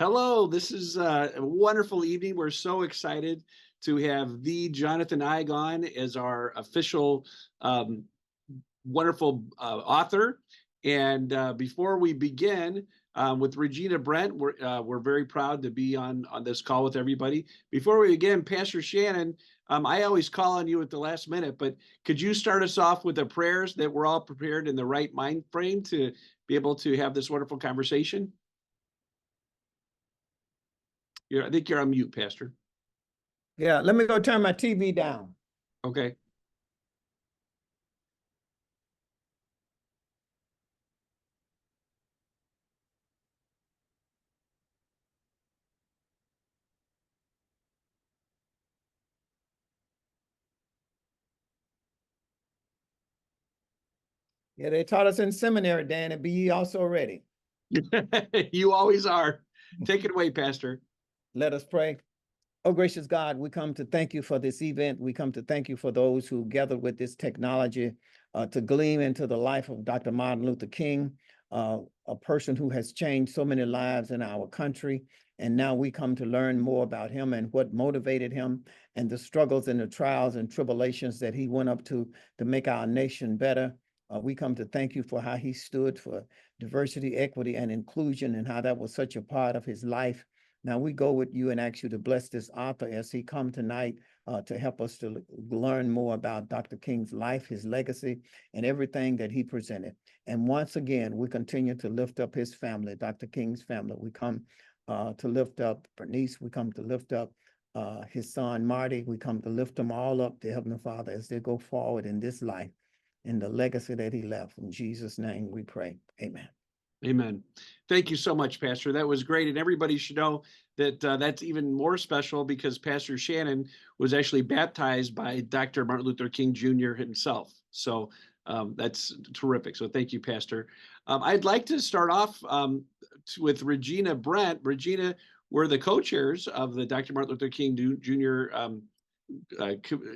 Hello, this is a wonderful evening. We're so excited to have the Jonathan Eig on as our official um, wonderful author. And before we begin with Regina Brent, we're very proud to be on this call with everybody. Before we begin, Pastor Shannon, I always call on you at the last minute, but could you start us off with the prayers that we're all prepared in the right mind frame to be able to have this wonderful conversation? I think you're on mute, Pastor. Yeah, let me go turn my TV down. Okay. Yeah, they taught us in seminary, Dan, and be ye also ready. You always are. Take it away, Pastor. Let us pray. Oh, gracious God, we come to thank you for this event. We come to thank you for those who gathered with this technology to glean into the life of Dr. Martin Luther King, a person who has changed so many lives in our country. And now we come to learn more about him and what motivated him and the struggles and the trials and tribulations that he went up to make our nation better. We come to thank you for how he stood for diversity, equity, and inclusion, and how that was such a part of his life. Now we go with you and ask you to bless this author as he come tonight to help us to learn more about Dr. King's life, his legacy, and everything that he presented. And once again, we continue to lift up his family, Dr. King's family. We come to lift up Bernice. We come to lift up his son, Marty. We come to lift them all up to Heavenly Father as they go forward in this life, in the legacy that he left. In Jesus' name we pray. Amen. Amen. Thank you so much, Pastor. That was great. And everybody should know that that's even more special because Pastor Shannon was actually baptized by Dr. Martin Luther King Jr. himself. So that's terrific. So thank you, Pastor. I'd like to start off with Regina Brent. Regina, we're the co-chairs of the Dr. Martin Luther King Jr.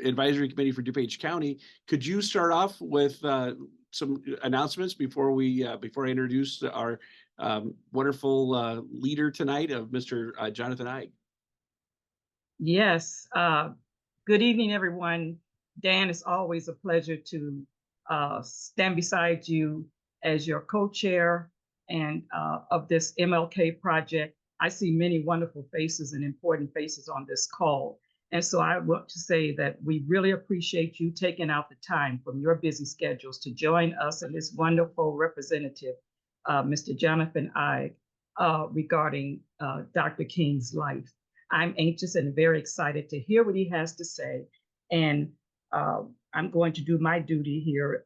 Advisory Committee for DuPage County. Could you start off with some announcements before I introduce our wonderful leader tonight of Mr. Jonathan Eig? Yes. Good evening, everyone. Dan, it's always a pleasure to stand beside you as your co-chair and of this MLK project. I see many wonderful faces and important faces on this call. And so I want to say that we really appreciate you taking out the time from your busy schedules to join us and this wonderful representative, Mr. Jonathan Eig, regarding Dr. King's life. I'm anxious and very excited to hear what he has to say. And I'm going to do my duty here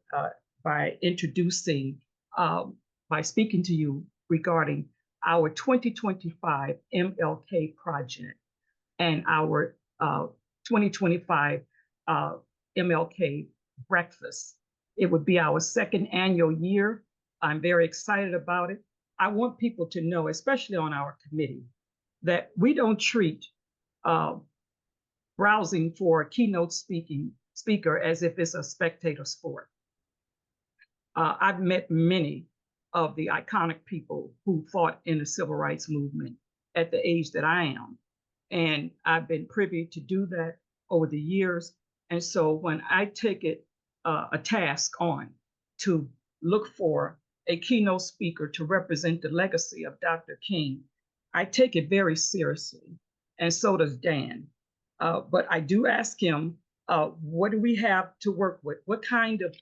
by introducing, by speaking to you regarding our 2025 MLK project and our 2025 MLK breakfast. It would be our second annual year. I'm very excited about it. I want people to know, especially on our committee, that we don't treat browsing for a keynote speaker as if it's a spectator sport. I've met many of the iconic people who fought in the civil rights movement at the age that I am. And I've been privy to do that over the years. And so when I take it a task on to look for a keynote speaker to represent the legacy of Dr. King, I take it very seriously. And so does Dan. But I do ask him, what do we have to work with? What kind of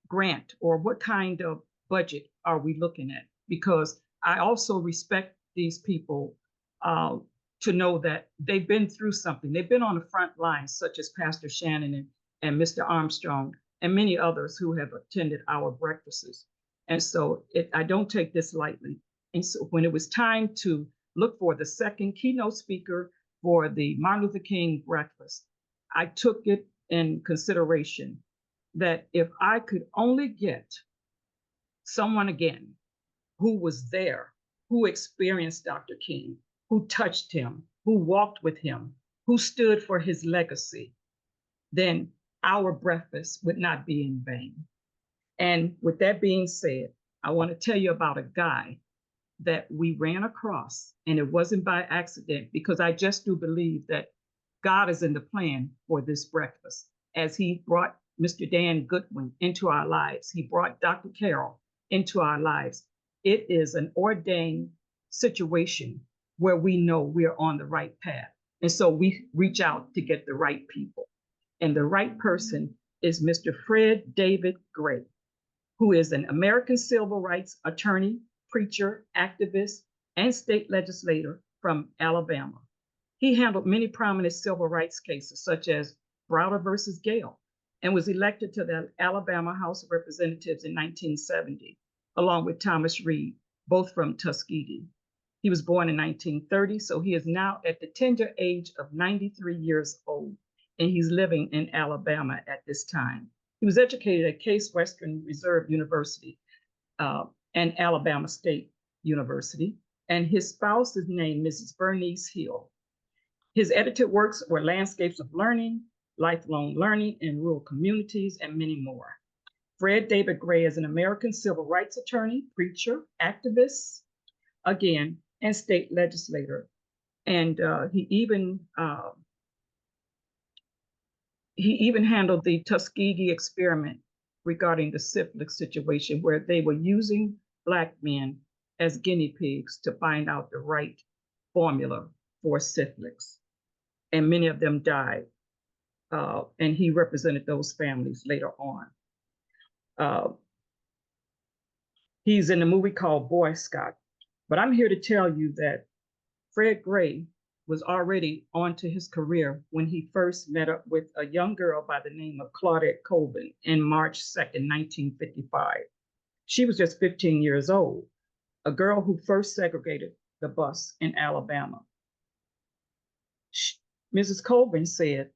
grant or what kind of budget are we looking at? Because I also respect these people to know that they've been through something. They've been on the front lines, such as Pastor Shannon and Mr. Armstrong and many others who have attended our breakfasts. And so I don't take this lightly. And so when it was time to look for the second keynote speaker for the Martin Luther King breakfast, I took it in consideration that if I could only get someone again who was there, who experienced Dr. King, who touched him, who walked with him, who stood for his legacy, then our breakfast would not be in vain. And with that being said, I want to tell you about a guy that we ran across, and it wasn't by accident, because I just do believe that God is in the plan for this breakfast. As he brought Mr. Dan Goodwin into our lives, he brought Dr. Carroll into our lives. It is an ordained situation where we know we're on the right path. And so we reach out to get the right people. And the right person is Mr. Fred David Gray, who is an American civil rights attorney, preacher, activist, and state legislator from Alabama. He handled many prominent civil rights cases, such as Browder versus Gale, and was elected to the Alabama House of Representatives in 1970, along with Thomas Reed, both from Tuskegee. He was born in 1930, so he is now at the tender age of 93 years old, and he's living in Alabama at this time. He was educated at Case Western Reserve University and Alabama State University, and his spouse is named Mrs. Bernice Hill. His edited works were Landscapes of Learning, Lifelong Learning in Rural Communities, and many more. Fred David Gray is an American civil rights attorney, preacher, activist, again, and state legislator. And he even handled the Tuskegee experiment regarding the syphilis situation, where they were using Black men as guinea pigs to find out the right formula for syphilis. And many of them died. And he represented those families later on. He's in a movie called Boy Scout. But I'm here to tell you that Fred Gray was already on to his career when he first met up with a young girl by the name of Claudette Colvin in March 2nd, 1955. She was just 15 years old, a girl who first segregated the bus in Alabama. Mrs. Colvin said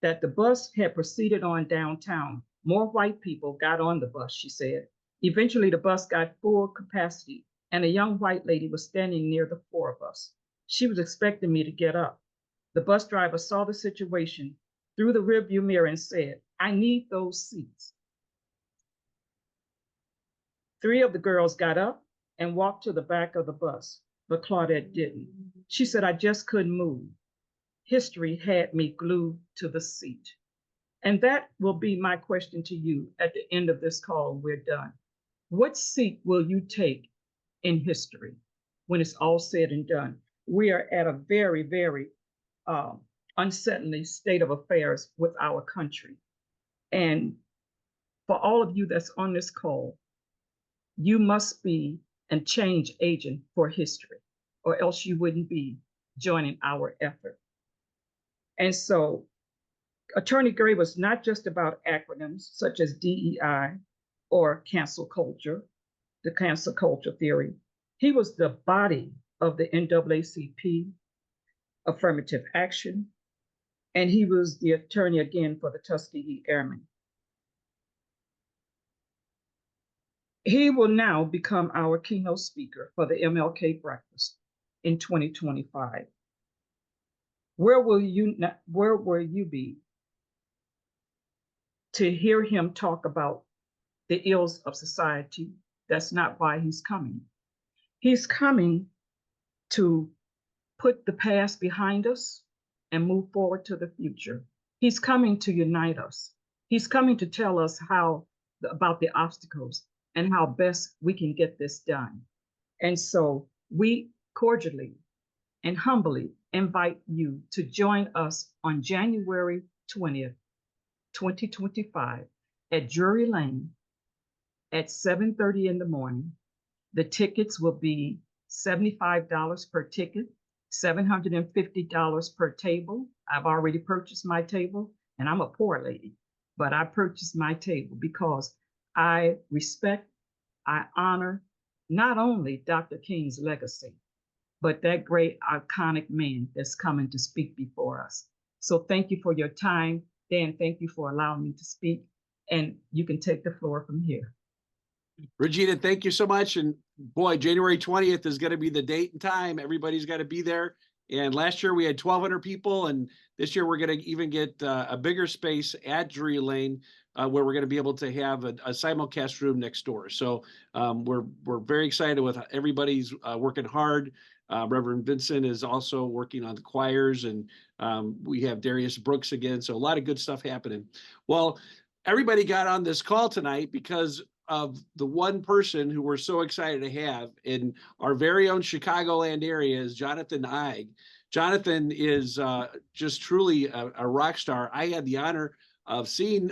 that the bus had proceeded on downtown. More white people got on the bus, she said. Eventually, the bus got full capacity, and a young white lady was standing near the four of us. She was expecting me to get up. The bus driver saw the situation through the rearview mirror and said, "I need those seats." 3 of the girls got up and walked to the back of the bus, but Claudette didn't. She said, "I just couldn't move. History had me glued to the seat." And that will be my question to you at the end of this call when we're done. What seat will you take in history when it's all said and done? We are at a very, very unsettling state of affairs with our country. And for all of you that's on this call, you must be a change agent for history, or else you wouldn't be joining our effort. And so Attorney Gray was not just about acronyms such as DEI or cancel culture, the cancel culture theory. He was the body of the NAACP, affirmative action, and he was the attorney again for the Tuskegee Airmen. He will now become our keynote speaker for the MLK Breakfast in 2025. Where will you be to hear him talk about the ills of society? That's not why he's coming. He's coming to put the past behind us and move forward to the future. He's coming to unite us. He's coming to tell us about the obstacles and how best we can get this done. And so we cordially and humbly invite you to join us on January 20th, 2025 at Drury Lane at 7:30 in the morning. The tickets will be $75 per ticket, $750 per table. I've already purchased my table, and I'm a poor lady, but I purchased my table because I respect, I honor not only Dr. King's legacy, but that great iconic man that's coming to speak before us. So thank you for your time. Dan, thank you for allowing me to speak, and you can take the floor from here. Regina, thank you so much. And boy, January 20th is going to be the date and time. Everybody's got to be there. And last year we had 1,200 people, and this year we're going to even get a bigger space at Drury Lane, where we're going to be able to have a simulcast room next door. So we're very excited with everybody's working hard. Reverend Vincent is also working on the choirs, and we have Darius Brooks again. So a lot of good stuff happening. Well, everybody got on this call tonight because of the one person who we're so excited to have in our very own Chicagoland area is Jonathan Eig. Jonathan is just truly a rock star. I had the honor of seeing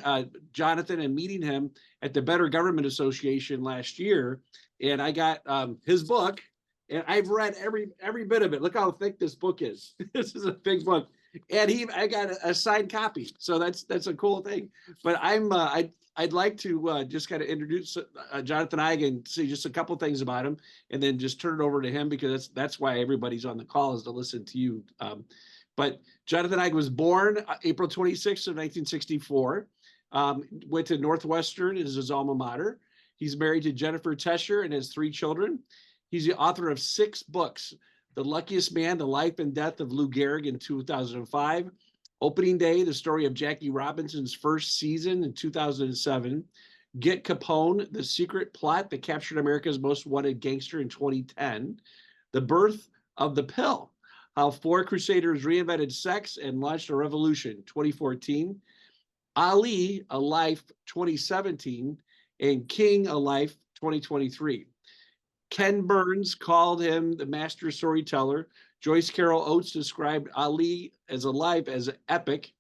Jonathan and meeting him at the Better Government Association last year, and I got his book, and I've read every bit of it. Look how thick this book is. This is a big book, and I got a signed copy, so that's a cool thing. But I'd like to just kind of introduce Jonathan Eig and say just a couple things about him, and then just turn it over to him, because that's why everybody's on the call, is to listen to you. But Jonathan Eig was born April 26th of 1964, went to Northwestern as his alma mater. He's married to Jennifer Tescher and has 3 children. He's the author of 6 books: The Luckiest Man, The Life and Death of Lou Gehrig in 2005, Opening Day, the story of Jackie Robinson's first season in 2007, Get Capone, the secret plot that captured America's most wanted gangster in 2010, The Birth of the Pill, how 4 crusaders reinvented sex and launched a revolution, 2014, Ali, A Life, 2017, and King, A Life, 2023. Ken Burns called him the master storyteller. Joyce Carol Oates described Ali as a life as epic,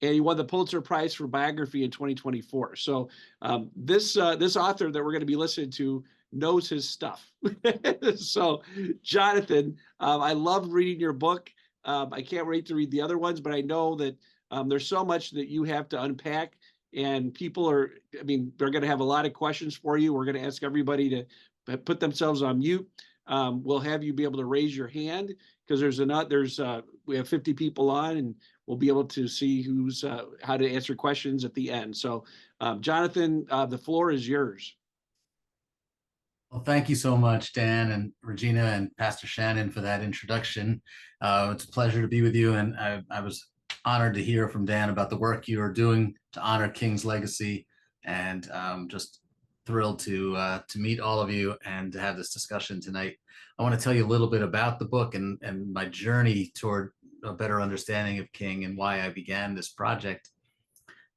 and he won the Pulitzer Prize for biography in 2024. So this author that we're going to be listening to knows his stuff. So Jonathan, I love reading your book. I can't wait to read the other ones, but I know that there's so much that you have to unpack, and people they're going to have a lot of questions for you. We're going to ask everybody to put themselves on mute. We'll have you be able to raise your hand, because we have 50 people on, and we'll be able to see who's how to answer questions at the end. So Jonathan, the floor is yours. Well, thank you so much, Dan and Regina and Pastor Shannon, for that introduction. It's a pleasure to be with you, and I was honored to hear from Dan about the work you are doing to honor King's legacy, and just thrilled to meet all of you and to have this discussion tonight. I want to tell you a little bit about the book and my journey toward a better understanding of King and why I began this project.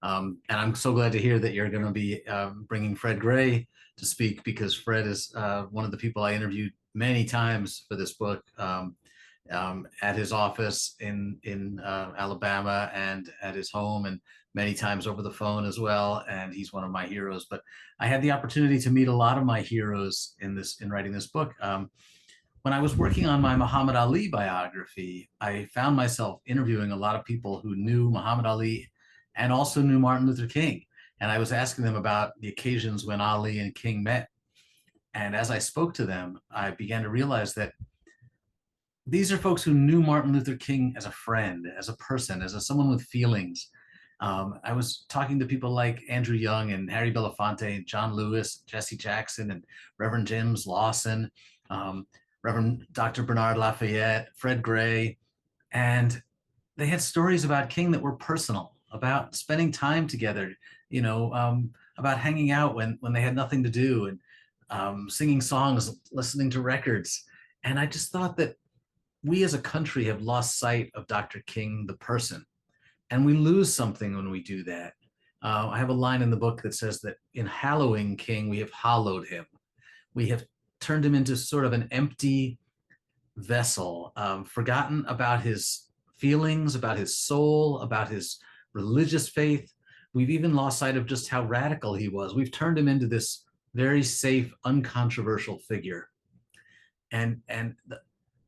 And I'm so glad to hear that you're going to be bringing Fred Gray to speak, because Fred is one of the people I interviewed many times for this book, at his office in Alabama, and at his home, and many times over the phone as well. And he's one of my heroes. But I had the opportunity to meet a lot of my heroes in writing this book. When I was working on my Muhammad Ali biography, I found myself interviewing a lot of people who knew Muhammad Ali and also knew Martin Luther King. And I was asking them about the occasions when Ali and King met. And as I spoke to them, I began to realize that these are folks who knew Martin Luther King as a friend, as a person, as someone with feelings. I was talking to people like Andrew Young and Harry Belafonte, John Lewis, Jesse Jackson, and Reverend James Lawson, Reverend Dr. Bernard Lafayette, Fred Gray, and they had stories about King that were personal, about spending time together, about hanging out when they had nothing to do, and singing songs, listening to records. And I just thought that we as a country have lost sight of Dr. King, the person, and we lose something when we do that. I have a line in the book that says that in hallowing King, we have hollowed him. We have turned him into sort of an empty vessel, forgotten about his feelings, about his soul, about his religious faith. We've even lost sight of just how radical he was. We've turned him into this very safe, uncontroversial figure. And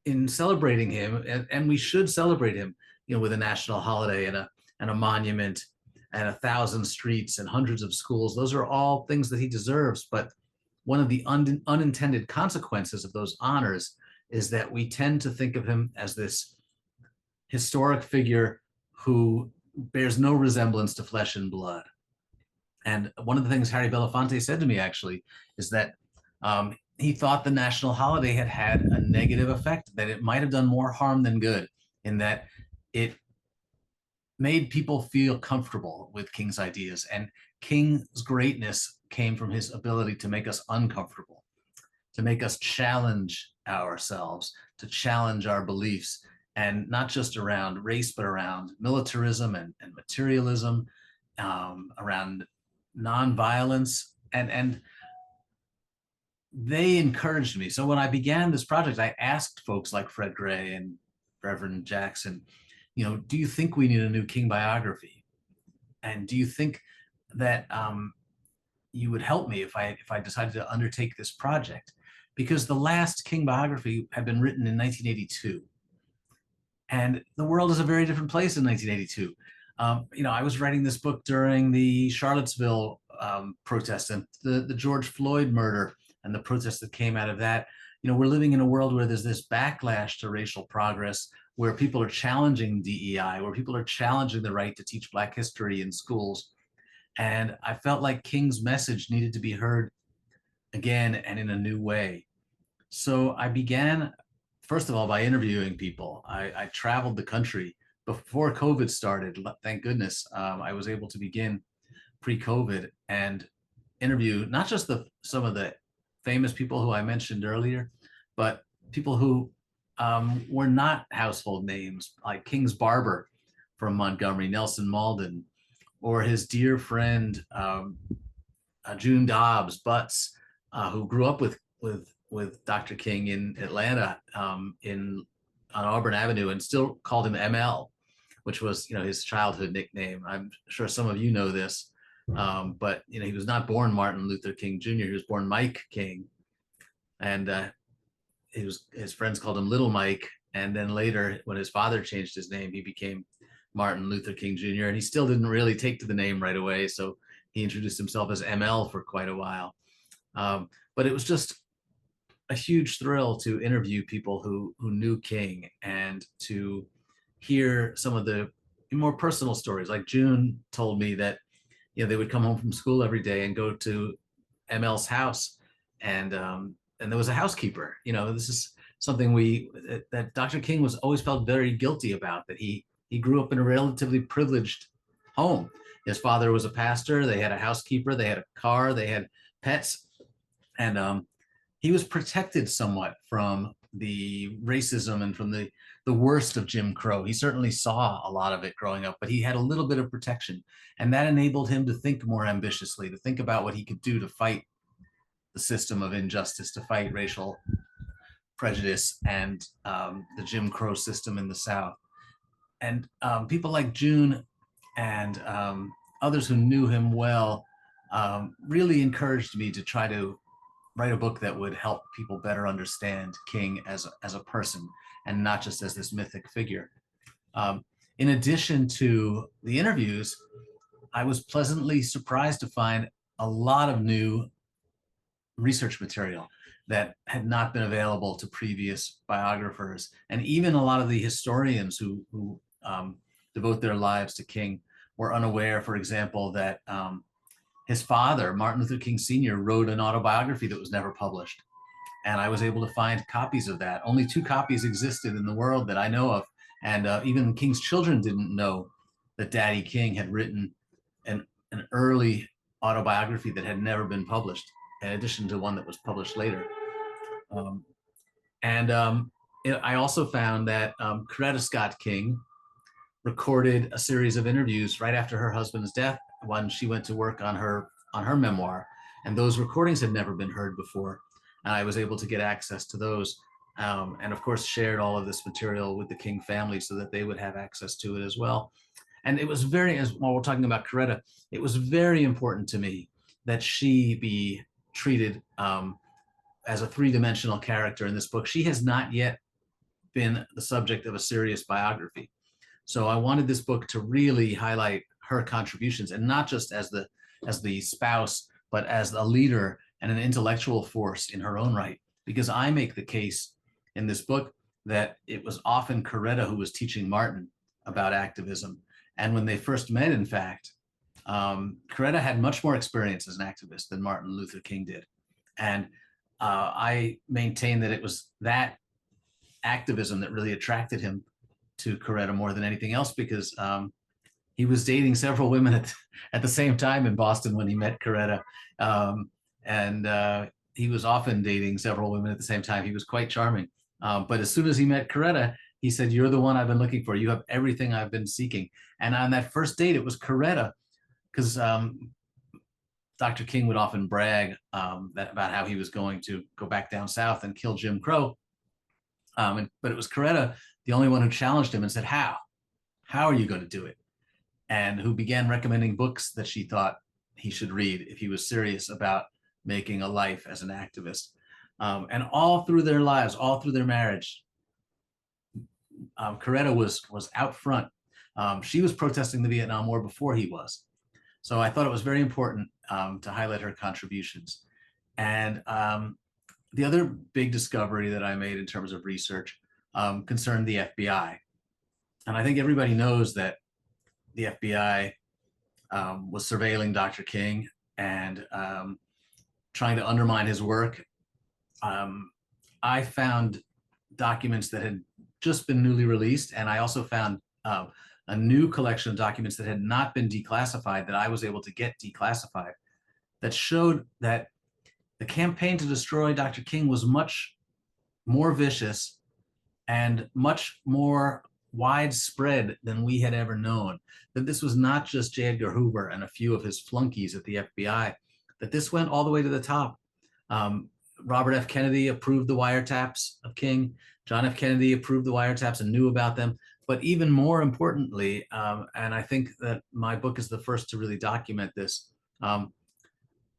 in celebrating him, and we should celebrate him, with a national holiday and a monument and 1,000 streets and hundreds of schools. Those are all things that he deserves. But one of the unintended consequences of those honors is that we tend to think of him as this historic figure who bears no resemblance to flesh and blood. And one of the things Harry Belafonte said to me, actually, is that he thought the national holiday had had a negative effect, that it might have done more harm than good, in that it made people feel comfortable with King's ideas. And King's greatness came from his ability to make us uncomfortable, to make us challenge ourselves, to challenge our beliefs, and not just around race, but around militarism and materialism, around nonviolence. And they encouraged me. So when I began this project, I asked folks like Fred Gray and Reverend Jackson, do you think we need a new King biography? And do you think that you would help me if I decided to undertake this project? Because the last King biography had been written in 1982. And the world is a very different place in 1982. I was writing this book during the Charlottesville protests and the George Floyd murder and the protests that came out of that. We're living in a world where there's this backlash to racial progress, where people are challenging DEI, where people are challenging the right to teach Black history in schools. And I felt like King's message needed to be heard again and in a new way. So I began, first of all, by interviewing people. I traveled the country before COVID started. Thank goodness I was able to begin pre-COVID and interview not just some of the famous people who I mentioned earlier, but people who were not household names, like King's barber from Montgomery, Nelson Malden, or his dear friend June Dobbs Butts, who grew up with Dr. King in Atlanta, on Auburn Avenue, and still called him ML, which was his childhood nickname. I'm sure some of you know this, but he was not born Martin Luther King Jr. He was born Mike King, and his friends called him Little Mike. And then later, when his father changed his name, he became Martin Luther King Jr. And he still didn't really take to the name right away, so he introduced himself as ML for quite a while. But it was just a huge thrill to interview people who knew King and to hear some of the more personal stories. Like June told me that they would come home from school every day and go to ML's house, and there was a housekeeper. This is something that Dr. King was always felt very guilty about, that he grew up in a relatively privileged home. His father was a pastor. They had a housekeeper. They had a car. They had pets, and he was protected somewhat from the racism and from the worst of Jim Crow. He certainly saw a lot of it growing up, but he had a little bit of protection, and that enabled him to think more ambitiously, to think about what he could do to fight the system of injustice, to fight racial prejudice and the Jim Crow system in the South. And people like June and others who knew him well really encouraged me to try to write a book that would help people better understand King as a person, and not just as this mythic figure. In addition to the interviews, I was pleasantly surprised to find a lot of new research material that had not been available to previous biographers. And even a lot of the historians who devote their lives to King were unaware, for example, that his father, Martin Luther King Sr., wrote an autobiography that was never published. And I was able to find copies of that. Only 2 copies existed in the world that I know of. And even King's children didn't know that Daddy King had written an early autobiography that had never been published, in addition to one that was published later. I also found that Coretta Scott King recorded a series of interviews right after her husband's death, when she went to work on her memoir, and those recordings had never been heard before, and I was able to get access to those, and of course shared all of this material with the King family so that they would have access to it as well. And it was while we're talking about Coretta, it was very important to me that she be treated as a 3-dimensional character in this book. She has not yet been the subject of a serious biography. So I wanted this book to really highlight her contributions, and not just as the spouse, but as a leader and an intellectual force in her own right. Because I make the case in this book that it was often Coretta who was teaching Martin about activism. And when they first met, in fact, Coretta had much more experience as an activist than Martin Luther King did. And I maintain that it was that activism that really attracted him to Coretta more than anything else, because he was dating several women at the same time in Boston when he met Coretta. And he was often dating several women at the same time. He was quite charming. But as soon as he met Coretta, he said, "You're the one I've been looking for. You have everything I've been seeking." And on that first date, it was Coretta, because Dr. King would often brag about how he was going to go back down south and kill Jim Crow. But it was Coretta, the only one who challenged him and said, "How? How are you going to do it?" And who began recommending books that she thought he should read if he was serious about making a life as an activist. And all through their lives, all through their marriage, Coretta was out front. She was protesting the Vietnam War before he was. So I thought it was very important to highlight her contributions. And the other big discovery that I made in terms of research concerned the FBI. And I think everybody knows that the FBI was surveilling Dr. King and trying to undermine his work. I found documents that had just been newly released, and I also found a new collection of documents that had not been declassified that I was able to get declassified, that showed that the campaign to destroy Dr. King was much more vicious and much more widespread than we had ever known. That this was not just J. Edgar Hoover and a few of his flunkies at the FBI, that this went all the way to the top. Robert F. Kennedy approved the wiretaps of King. John F. Kennedy approved the wiretaps and knew about them. But even more importantly, and I think that my book is the first to really document this,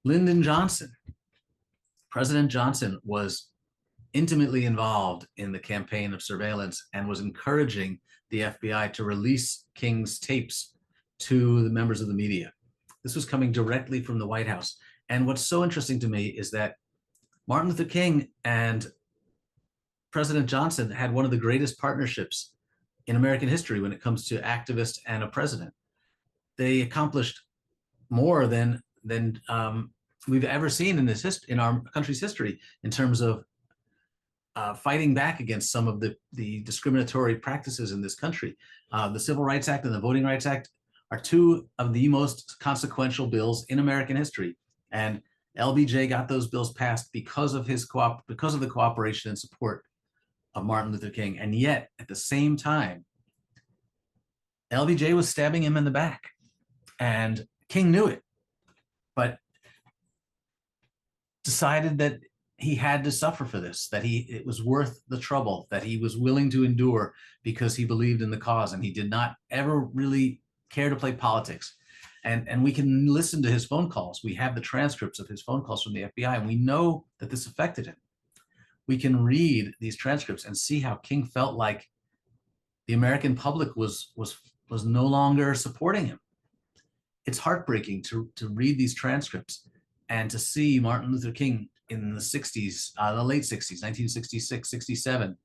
Lyndon Johnson, President Johnson, was intimately involved in the campaign of surveillance and was encouraging the FBI to release King's tapes to the members of the media. This was coming directly from the White House. And what's so interesting to me is that Martin Luther King and President Johnson had one of the greatest partnerships in American history when it comes to activist and a president. They accomplished more than we've ever seen in our country's history in terms of fighting back against some of the discriminatory practices in this country. The Civil Rights Act and the Voting Rights Act are two of the most consequential bills in American history. And LBJ got those bills passed because of the cooperation and support of Martin Luther King. And yet, at the same time, LBJ was stabbing him in the back. And King knew it, but decided that he had to suffer for this, that it was worth the trouble, that he was willing to endure because he believed in the cause, and he did not ever really care to play politics. And we can listen to his phone calls. We have the transcripts of his phone calls from the FBI, and we know that this affected him. We can read these transcripts and see how King felt like the American public was no longer supporting him. It's heartbreaking to read these transcripts and to see Martin Luther King in the 60s, the late 60s, 1966, 67,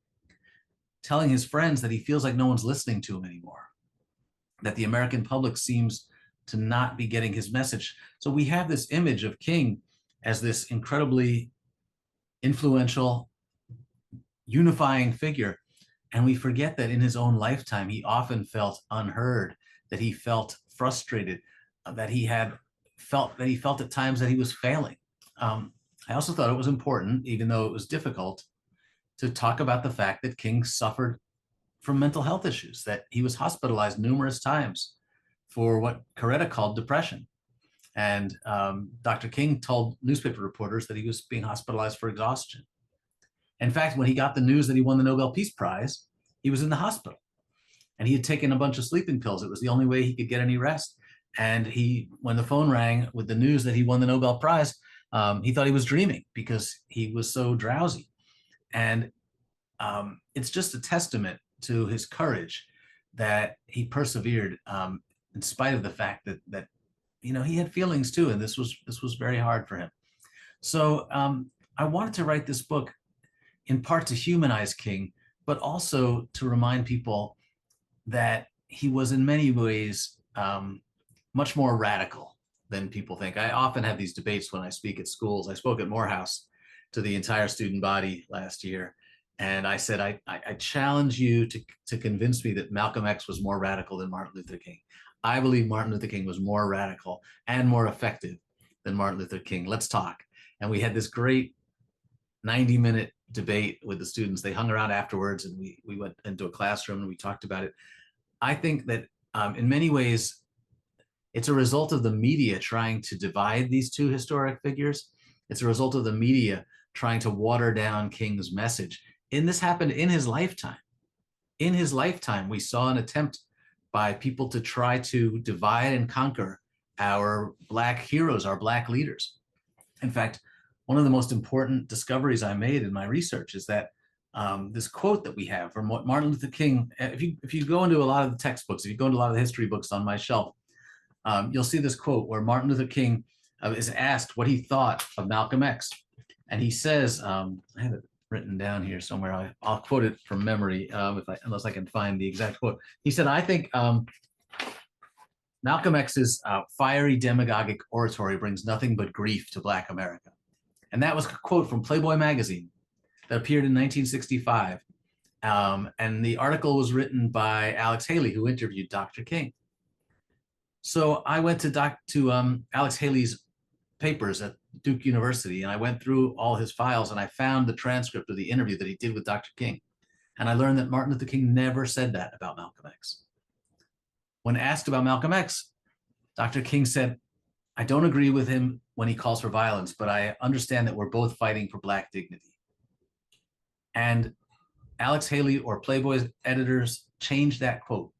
telling his friends that he feels like no one's listening to him anymore, that the American public seems to not be getting his message. So we have this image of King as this incredibly influential, unifying figure, and we forget that in his own lifetime, he often felt unheard, that he felt frustrated, that he felt at times that he was failing. I also thought it was important, even though it was difficult, to talk about the fact that King suffered from mental health issues, that he was hospitalized numerous times for what Coretta called depression. And Dr. King told newspaper reporters that he was being hospitalized for exhaustion. In fact, when he got the news that he won the Nobel Peace Prize, he was in the hospital. And he had taken a bunch of sleeping pills. It was the only way he could get any rest. And when the phone rang with the news that he won the Nobel Prize, he thought he was dreaming because he was so drowsy. And it's just a testament to his courage that he persevered in spite of the fact that he had feelings too, and this was very hard for him. So I wanted to write this book in part to humanize King, but also to remind people that he was in many ways much more radical than people think. I often have these debates when I speak at schools. I spoke at Morehouse, to the entire student body last year. And I said, I challenge you to convince me that Malcolm X was more radical than Martin Luther King. I believe Martin Luther King was more radical and more effective than Martin Luther King. Let's talk. And we had this great 90-minute debate with the students. They hung around afterwards, and we went into a classroom and we talked about it. I think that in many ways, it's a result of the media trying to divide these two historic figures. It's a result of the media trying to water down King's message. And this happened in his lifetime. In his lifetime, we saw an attempt by people to try to divide and conquer our Black heroes, our Black leaders. In fact, one of the most important discoveries I made in my research is that this quote that we have from Martin Luther King, if you go into a lot of the textbooks, if you go into a lot of the history books on my shelf, you'll see this quote where Martin Luther King is asked what he thought of Malcolm X. And he says, I have it written down here somewhere. I'll quote it from memory unless I can find the exact quote. He said, I think Malcolm X's fiery demagogic oratory brings nothing but grief to Black America. And that was a quote from Playboy magazine that appeared in 1965. And the article was written by Alex Haley, who interviewed Dr. King. So I went to Alex Haley's papers at Duke University, and I went through all his files, and I found the transcript of the interview that he did with Dr. King. And I learned that Martin Luther King never said that about Malcolm X. When asked about Malcolm X, Dr. King said, I don't agree with him when he calls for violence, but I understand that we're both fighting for Black dignity. And Alex Haley or Playboy's editors changed that quote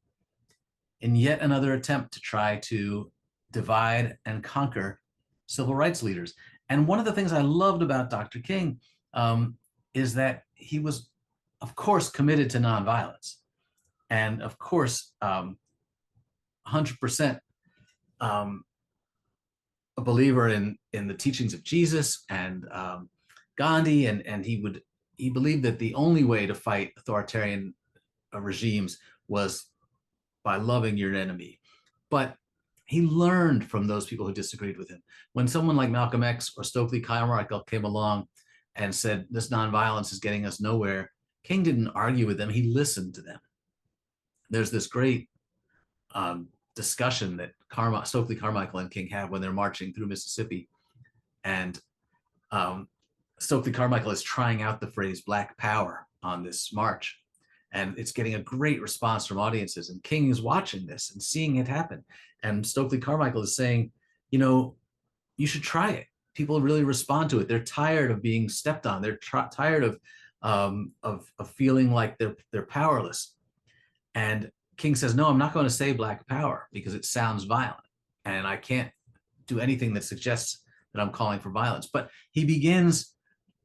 in yet another attempt to try to divide and conquer civil rights leaders. And one of the things I loved about Dr. King is that he was, of course, committed to nonviolence. And of course, 100% a believer in the teachings of Jesus and Gandhi, and he believed that the only way to fight authoritarian regimes was by loving your enemy. But he learned from those people who disagreed with him. When someone like Malcolm X or Stokely Carmichael came along and said, this nonviolence is getting us nowhere, King didn't argue with them, he listened to them. There's this great discussion that Stokely Carmichael and King have when they're marching through Mississippi. And Stokely Carmichael is trying out the phrase Black Power on this march. And it's getting a great response from audiences. And King is watching this and seeing it happen. And Stokely Carmichael is saying, you know, you should try it. People really respond to it. They're tired of being stepped on. They're tired of feeling like they're powerless. And King says, no, I'm not going to say Black Power because it sounds violent. And I can't do anything that suggests that I'm calling for violence. But he begins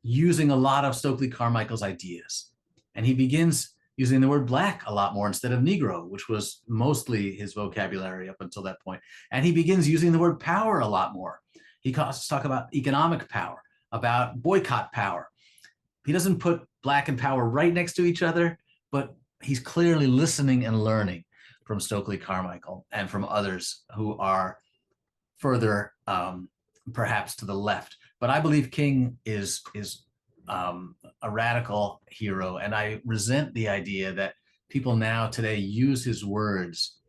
using a lot of Stokely Carmichael's ideas. And he begins using the word Black a lot more instead of Negro, which was mostly his vocabulary up until that point. And he begins using the word power a lot more. He talks about economic power, about boycott power. He doesn't put Black and power right next to each other, but he's clearly listening and learning from Stokely Carmichael and from others who are further perhaps to the left. But I believe King is a radical hero, and I resent the idea that people now today use his words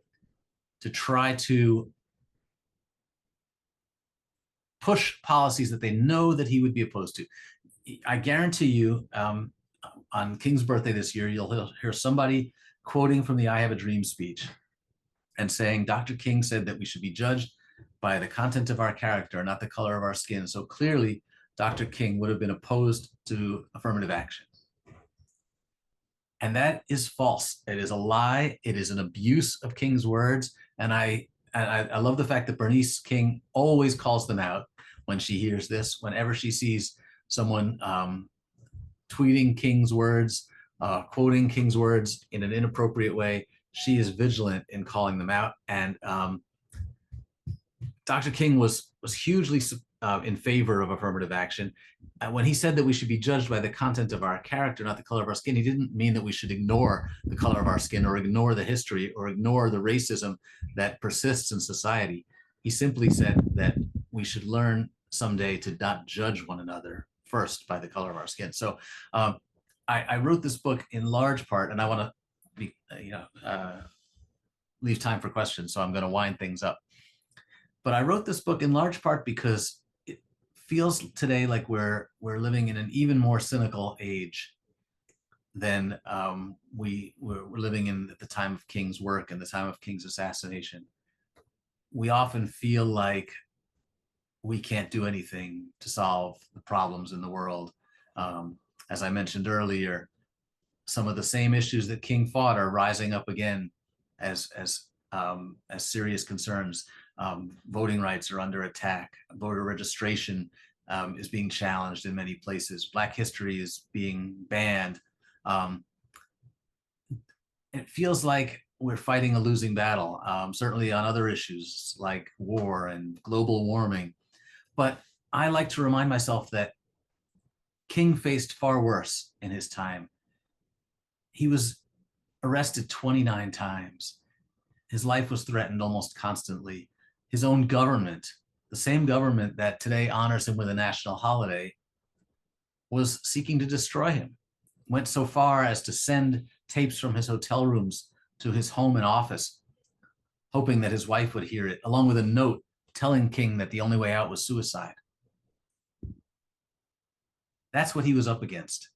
to try to push policies that they know that he would be opposed to. I guarantee you, on King's birthday this year, you'll hear somebody quoting from the I Have a Dream speech and saying, Dr. King said that we should be judged by the content of our character, not the color of our skin. So clearly, Dr. King would have been opposed to affirmative action. And that is false. It is a lie. It is an abuse of King's words. And I love the fact that Bernice King always calls them out when she hears this, whenever she sees someone tweeting King's words, quoting King's words in an inappropriate way, she is vigilant in calling them out. And Dr. King was hugely in favor of affirmative action. And when he said that we should be judged by the content of our character, not the color of our skin, he didn't mean that we should ignore the color of our skin or ignore the history or ignore the racism that persists in society. He simply said that we should learn someday to not judge one another first by the color of our skin. So I wrote this book in large part, and I want to be, leave time for questions, so I'm going to wind things up. But I wrote this book in large part because it feels today like we're living in an even more cynical age than we're living in at the time of King's work and the time of King's assassination. We often feel like we can't do anything to solve the problems in the world. As I mentioned earlier, some of the same issues that King fought are rising up again as serious concerns. Voting rights are under attack. Voter registration is being challenged in many places. Black history is being banned. It feels like we're fighting a losing battle, certainly on other issues like war and global warming. But I like to remind myself that King faced far worse in his time. He was arrested 29 times. His life was threatened almost constantly. His own government, the same government that today honors him with a national holiday, was seeking to destroy him. Went so far as to send tapes from his hotel rooms to his home and office, hoping that his wife would hear it, along with a note telling King that the only way out was suicide. That's what he was up against.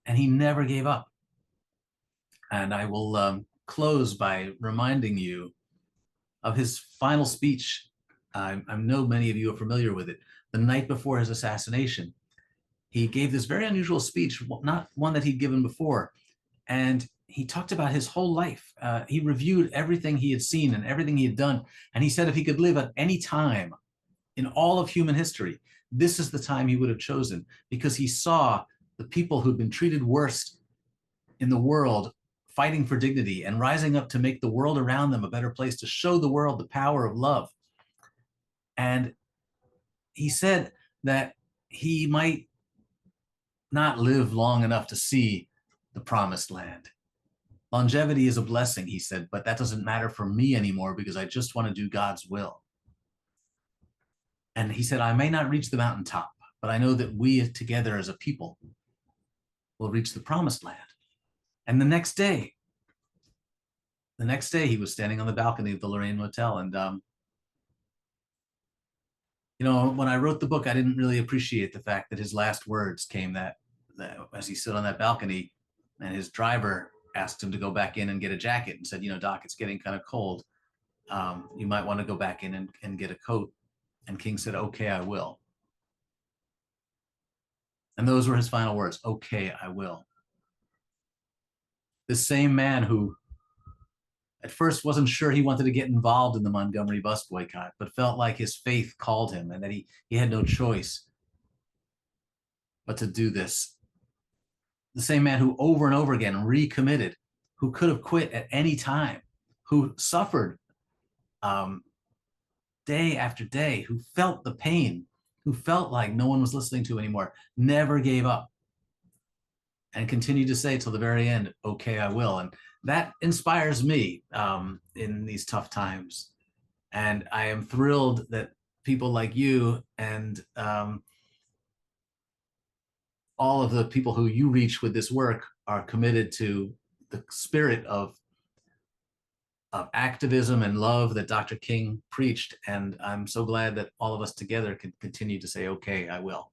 And he never gave up. And I will close by reminding you of his final speech. I know many of you are familiar with it. The night before his assassination, he gave this very unusual speech, not one that he'd given before. And he talked about his whole life. He reviewed everything he had seen and everything he had done. And he said if he could live at any time in all of human history, this is the time he would have chosen, because he saw the people who'd been treated worst in the world fighting for dignity and rising up to make the world around them a better place, to show the world the power of love. And he said that he might not live long enough to see the promised land. Longevity is a blessing, he said, but that doesn't matter for me anymore because I just want to do God's will. And he said, I may not reach the mountaintop, but I know that we together as a people will reach the promised land. And the next day he was standing on the balcony of the Lorraine Hotel. And, when I wrote the book, I didn't really appreciate the fact that his last words came that as he stood on that balcony and his driver asked him to go back in and get a jacket and said, Doc, it's getting kind of cold. You might want to go back in and get a coat. And King said, okay, I will. And those were his final words, okay, I will. This same man who at first wasn't sure he wanted to get involved in the Montgomery bus boycott, but felt like his faith called him and that he had no choice but to do this. The same man who over and over again recommitted, who could have quit at any time, who suffered day after day, who felt the pain, who felt like no one was listening to anymore, never gave up and continued to say till the very end, okay, I will. And that inspires me in these tough times. And I am thrilled that people like you and all of the people who you reach with this work are committed to the spirit of activism and love that Dr. King preached. And I'm so glad that all of us together can continue to say, okay, I will.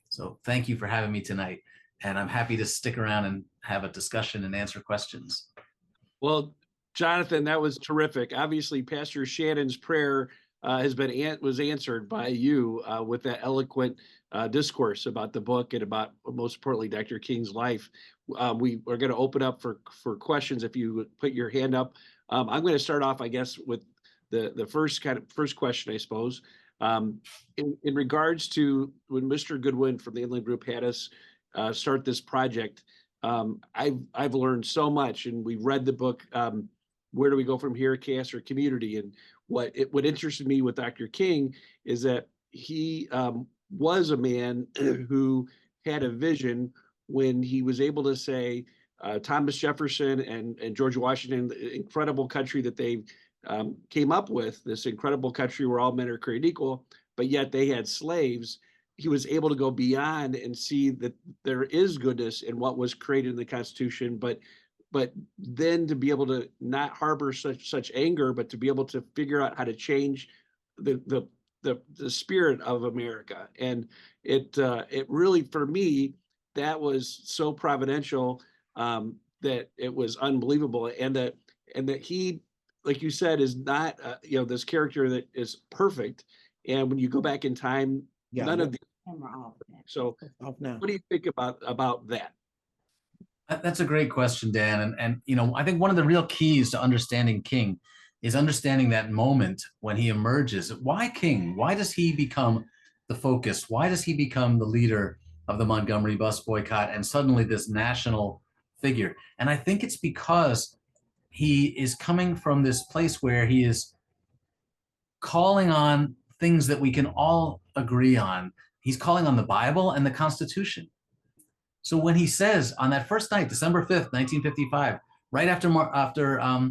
So thank you for having me tonight. And I'm happy to stick around and have a discussion and answer questions. Well, Jonathan, that was terrific. Obviously, Pastor Shannon's prayer was answered by you with that eloquent discourse about the book and about, most importantly, Dr. King's life. We are going to open up for questions if you would put your hand up. I'm going to start off, I guess, with the first question, I suppose. In regards to when Mr. Goodwin from the Inland Group had us start this project, I've learned so much, and we've read the book, Where Do We Go From Here, Chaos or Community? And what interested me with Dr. King is that he was a man who had a vision when he was able to say, Thomas Jefferson and George Washington, the incredible country that they came up with, this incredible country where all men are created equal, but yet they had slaves. he was able to go beyond and see that there is goodness in what was created in the Constitution, but then to be able to not harbor such anger, but to be able to figure out how to change the spirit of America. And it really, for me, that was so providential, that it was unbelievable. And that he, like you said, is not this character that is perfect. And when you go back in time, Yeah, none of the Camera off. so off now. what do you think about that? That's a great question, Dan. And I think one of the real keys to understanding King is understanding that moment when he emerges. Why King? Why does he become the focus? Why does he become the leader of the Montgomery bus boycott and suddenly this national figure? And I think it's because he is coming from this place where he is calling on things that we can all agree on. He's calling on the Bible and the Constitution. So when he says on that first night, December 5th, 1955, right after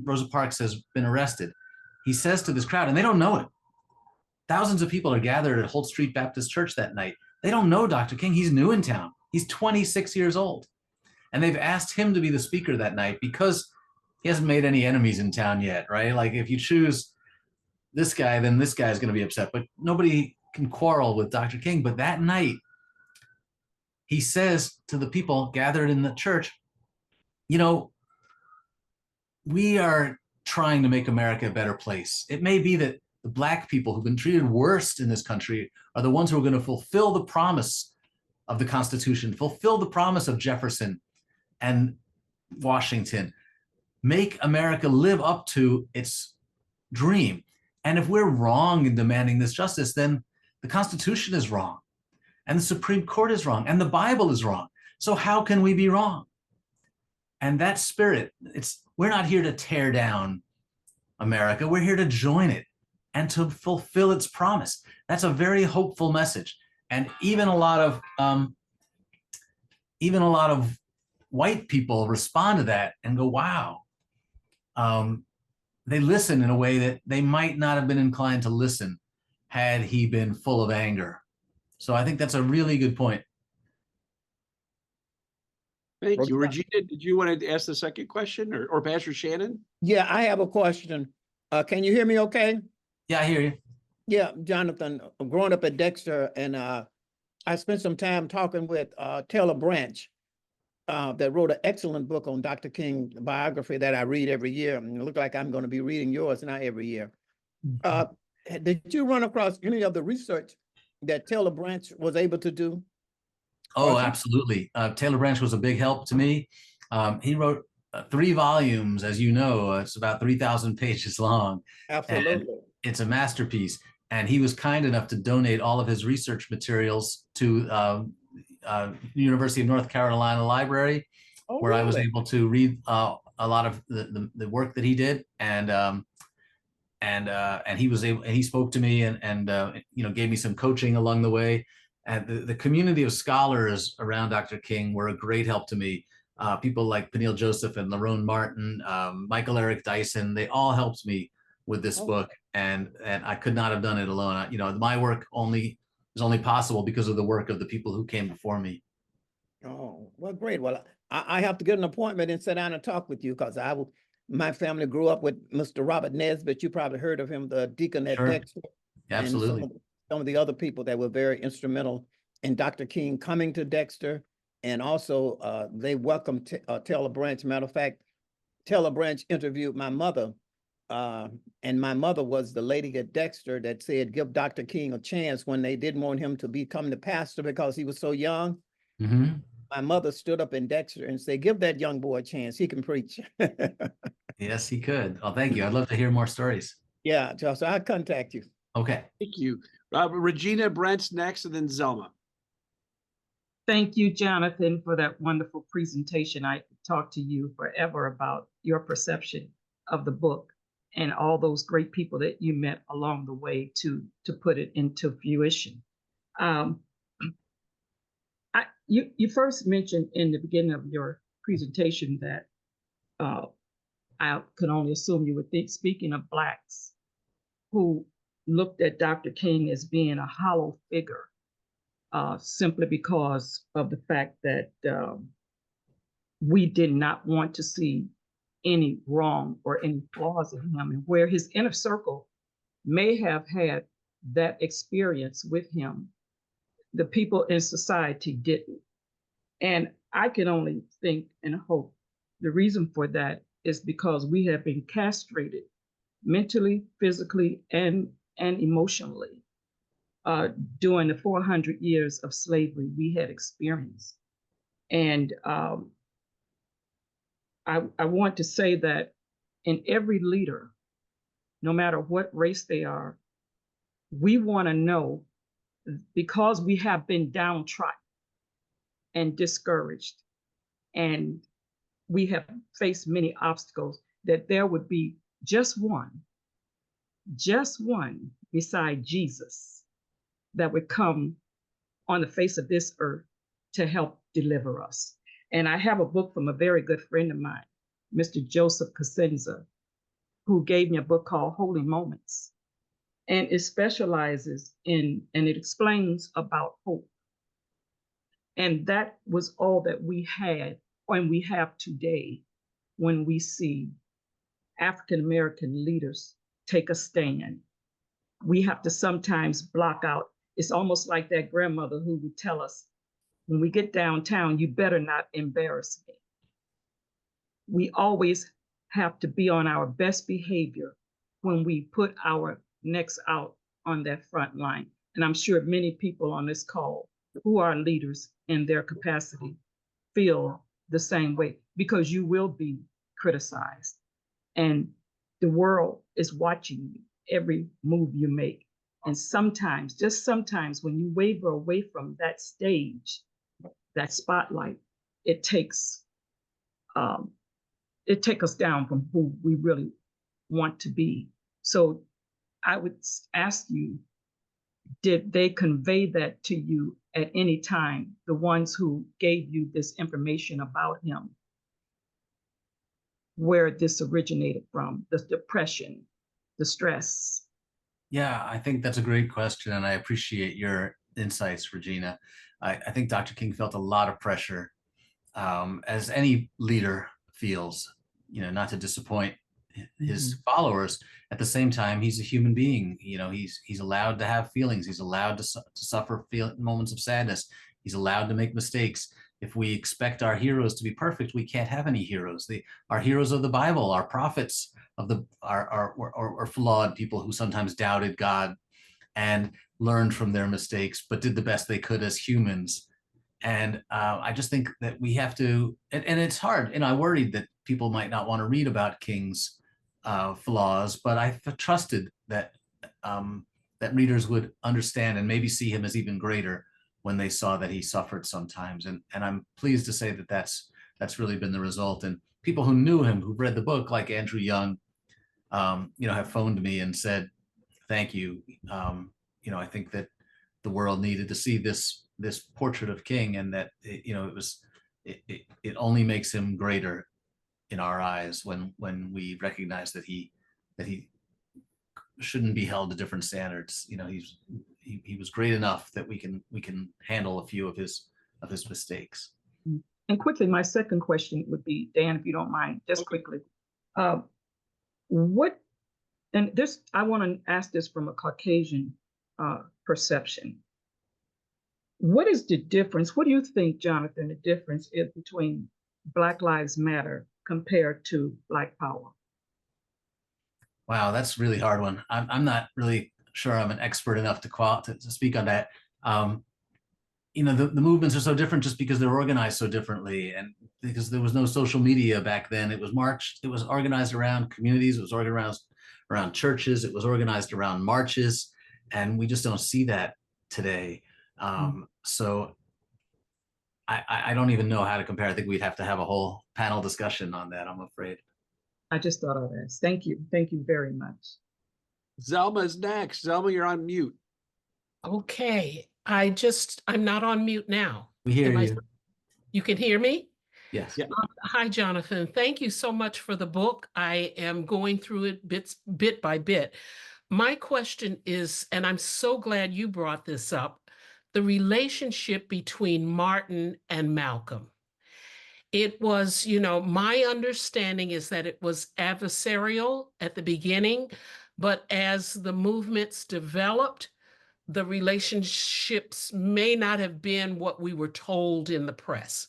Rosa Parks has been arrested, he says to this crowd, and they don't know it. Thousands of people are gathered at Holt Street Baptist Church that night. They don't know Dr. King. He's new in town. He's 26 years old. And they've asked him to be the speaker that night because he hasn't made any enemies in town yet, right? Like if you choose this guy, then this guy is going to be upset. But nobody can quarrel with Dr. King. But that night, he says to the people gathered in the church, we are trying to make America a better place. It may be that the Black people who've been treated worst in this country are the ones who are going to fulfill the promise of the Constitution, fulfill the promise of Jefferson and Washington, make America live up to its dream. And if we're wrong in demanding this justice, then the Constitution is wrong. And the Supreme Court is wrong, and the Bible is wrong. So how can we be wrong? And that spirit, we're not here to tear down America. We're here to join it and to fulfill its promise. That's a very hopeful message. And even a lot of white people respond to that and go, wow. They listen in a way that they might not have been inclined to listen had he been full of anger. So I think that's a really good point. Thank you. Regina, did you want to ask the second question, or Pastor Shannon? Yeah, I have a question. Can you hear me okay? Yeah, I hear you. Yeah, Jonathan, growing up at Dexter, and I spent some time talking with Taylor Branch, that wrote an excellent book on Dr. King, biography that I read every year. And it looks like I'm going to be reading yours now every year. Did you run across any of the research that Taylor Branch was able to do? Oh, absolutely. Taylor Branch was a big help to me. He wrote 3 volumes, as you know. It's about 3,000 pages long. Absolutely. It's a masterpiece. And he was kind enough to donate all of his research materials to University of North Carolina Library, where I was able to read a lot of the work that he did. And he spoke to me and gave me some coaching along the way. And the community of scholars around Dr. King were a great help to me. People like Peniel Joseph and Lerone Martin, Michael Eric Dyson, they all helped me with this book. And I could not have done it alone. My work is only possible because of the work of the people who came before me. Oh, well, great. Well, I have to get an appointment and sit down and talk with you, because my family grew up with Mr. Robert Nesbitt. You probably heard of him, the deacon at Dexter. Absolutely. And some of the other people that were very instrumental in Dr. King coming to Dexter. And also they welcomed Taylor Branch. Matter of fact, Taylor Branch interviewed my mother. And my mother was the lady at Dexter that said, give Dr. King a chance when they didn't want him to become the pastor because he was so young. Mm-hmm. My mother stood up in Dexter and said, give that young boy a chance. He can preach. Yes, he could. Oh, thank you. I'd love to hear more stories. Yeah, so I'll contact you. Okay. Thank you. Regina, Brent's next, and then Zelma. Thank you, Jonathan, for that wonderful presentation. I could talk to you forever about your perception of the book and all those great people that you met along the way to put it into fruition. You first mentioned in the beginning of your presentation that I could only assume you were speaking of Blacks who looked at Dr. King as being a hollow figure simply because of the fact that we did not want to see any wrong or any flaws in him, and where his inner circle may have had that experience with him, the people in society didn't. And I can only think and hope the reason for that is because we have been castrated mentally, physically, and emotionally during the 400 years of slavery we had experienced. And I want to say that in every leader, no matter what race they are, we want to know, because we have been downtrodden and discouraged, and we have faced many obstacles, that there would be just one beside Jesus that would come on the face of this earth to help deliver us. And I have a book from a very good friend of mine, Mr. Joseph Cosenza, who gave me a book called Holy Moments. And it specializes in, and it explains about hope. And that was all that we had, and we have today, when we see African-American leaders take a stand. We have to sometimes block out. It's almost like that grandmother who would tell us, when we get downtown, you better not embarrass me. We always have to be on our best behavior when we put our necks out on that front line. And I'm sure many people on this call who are leaders in their capacity feel the same way, because you will be criticized. And the world is watching you, every move you make. And sometimes, just sometimes, when you waver away from that stage, that spotlight, it takes us down from who we really want to be. So I would ask you, did they convey that to you at any time, the ones who gave you this information about him, where this originated from, the depression, the stress? Yeah, I think that's a great question, and I appreciate your insights, Regina. I think Dr. King felt a lot of pressure, as any leader feels, not to disappoint his followers. At the same time, he's a human being. He's allowed to have feelings. He's allowed to suffer moments of sadness. He's allowed to make mistakes. If we expect our heroes to be perfect, we can't have any heroes. Our heroes of the Bible, our prophets are flawed people who sometimes doubted God and learned from their mistakes, but did the best they could as humans. And I just think that we have to, and it's hard. I worried that people might not want to read about King's flaws, but I trusted that that readers would understand and maybe see him as even greater when they saw that he suffered sometimes. And I'm pleased to say that that's really been the result. And people who knew him, who read the book, like Andrew Young, have phoned me and said, thank you. I think that the world needed to see this portrait of King, and that it only makes him greater in our eyes when we recognize that he shouldn't be held to different standards. He was great enough that we can handle a few of his mistakes. And quickly, my second question would be, Dan, if you don't mind, just quickly, I want to ask this from a Caucasian perception. What is the difference? What do you think, Jonathan, the difference is between Black Lives Matter compared to Black Power? Wow, that's a really hard one. I'm not really sure I'm an expert enough to speak on that. The movements are so different just because they're organized so differently, and because there was no social media back then. It was organized around communities. It was organized around churches. It was organized around marches, and we just don't see that today. So I don't even know how to compare. I think we'd have to have a whole panel discussion on that, I'm afraid. I just thought I'd ask. Thank you. Thank you very much. Zelma's next. Zelma, you're on mute. Okay. I'm not on mute now. We hear you. You can hear me? Yes. Yeah. Hi, Jonathan. Thank you so much for the book. I am going through it bit by bit. My question is, and I'm so glad you brought this up, the relationship between Martin and Malcolm. It was, my understanding is that it was adversarial at the beginning, but as the movements developed, the relationships may not have been what we were told in the press.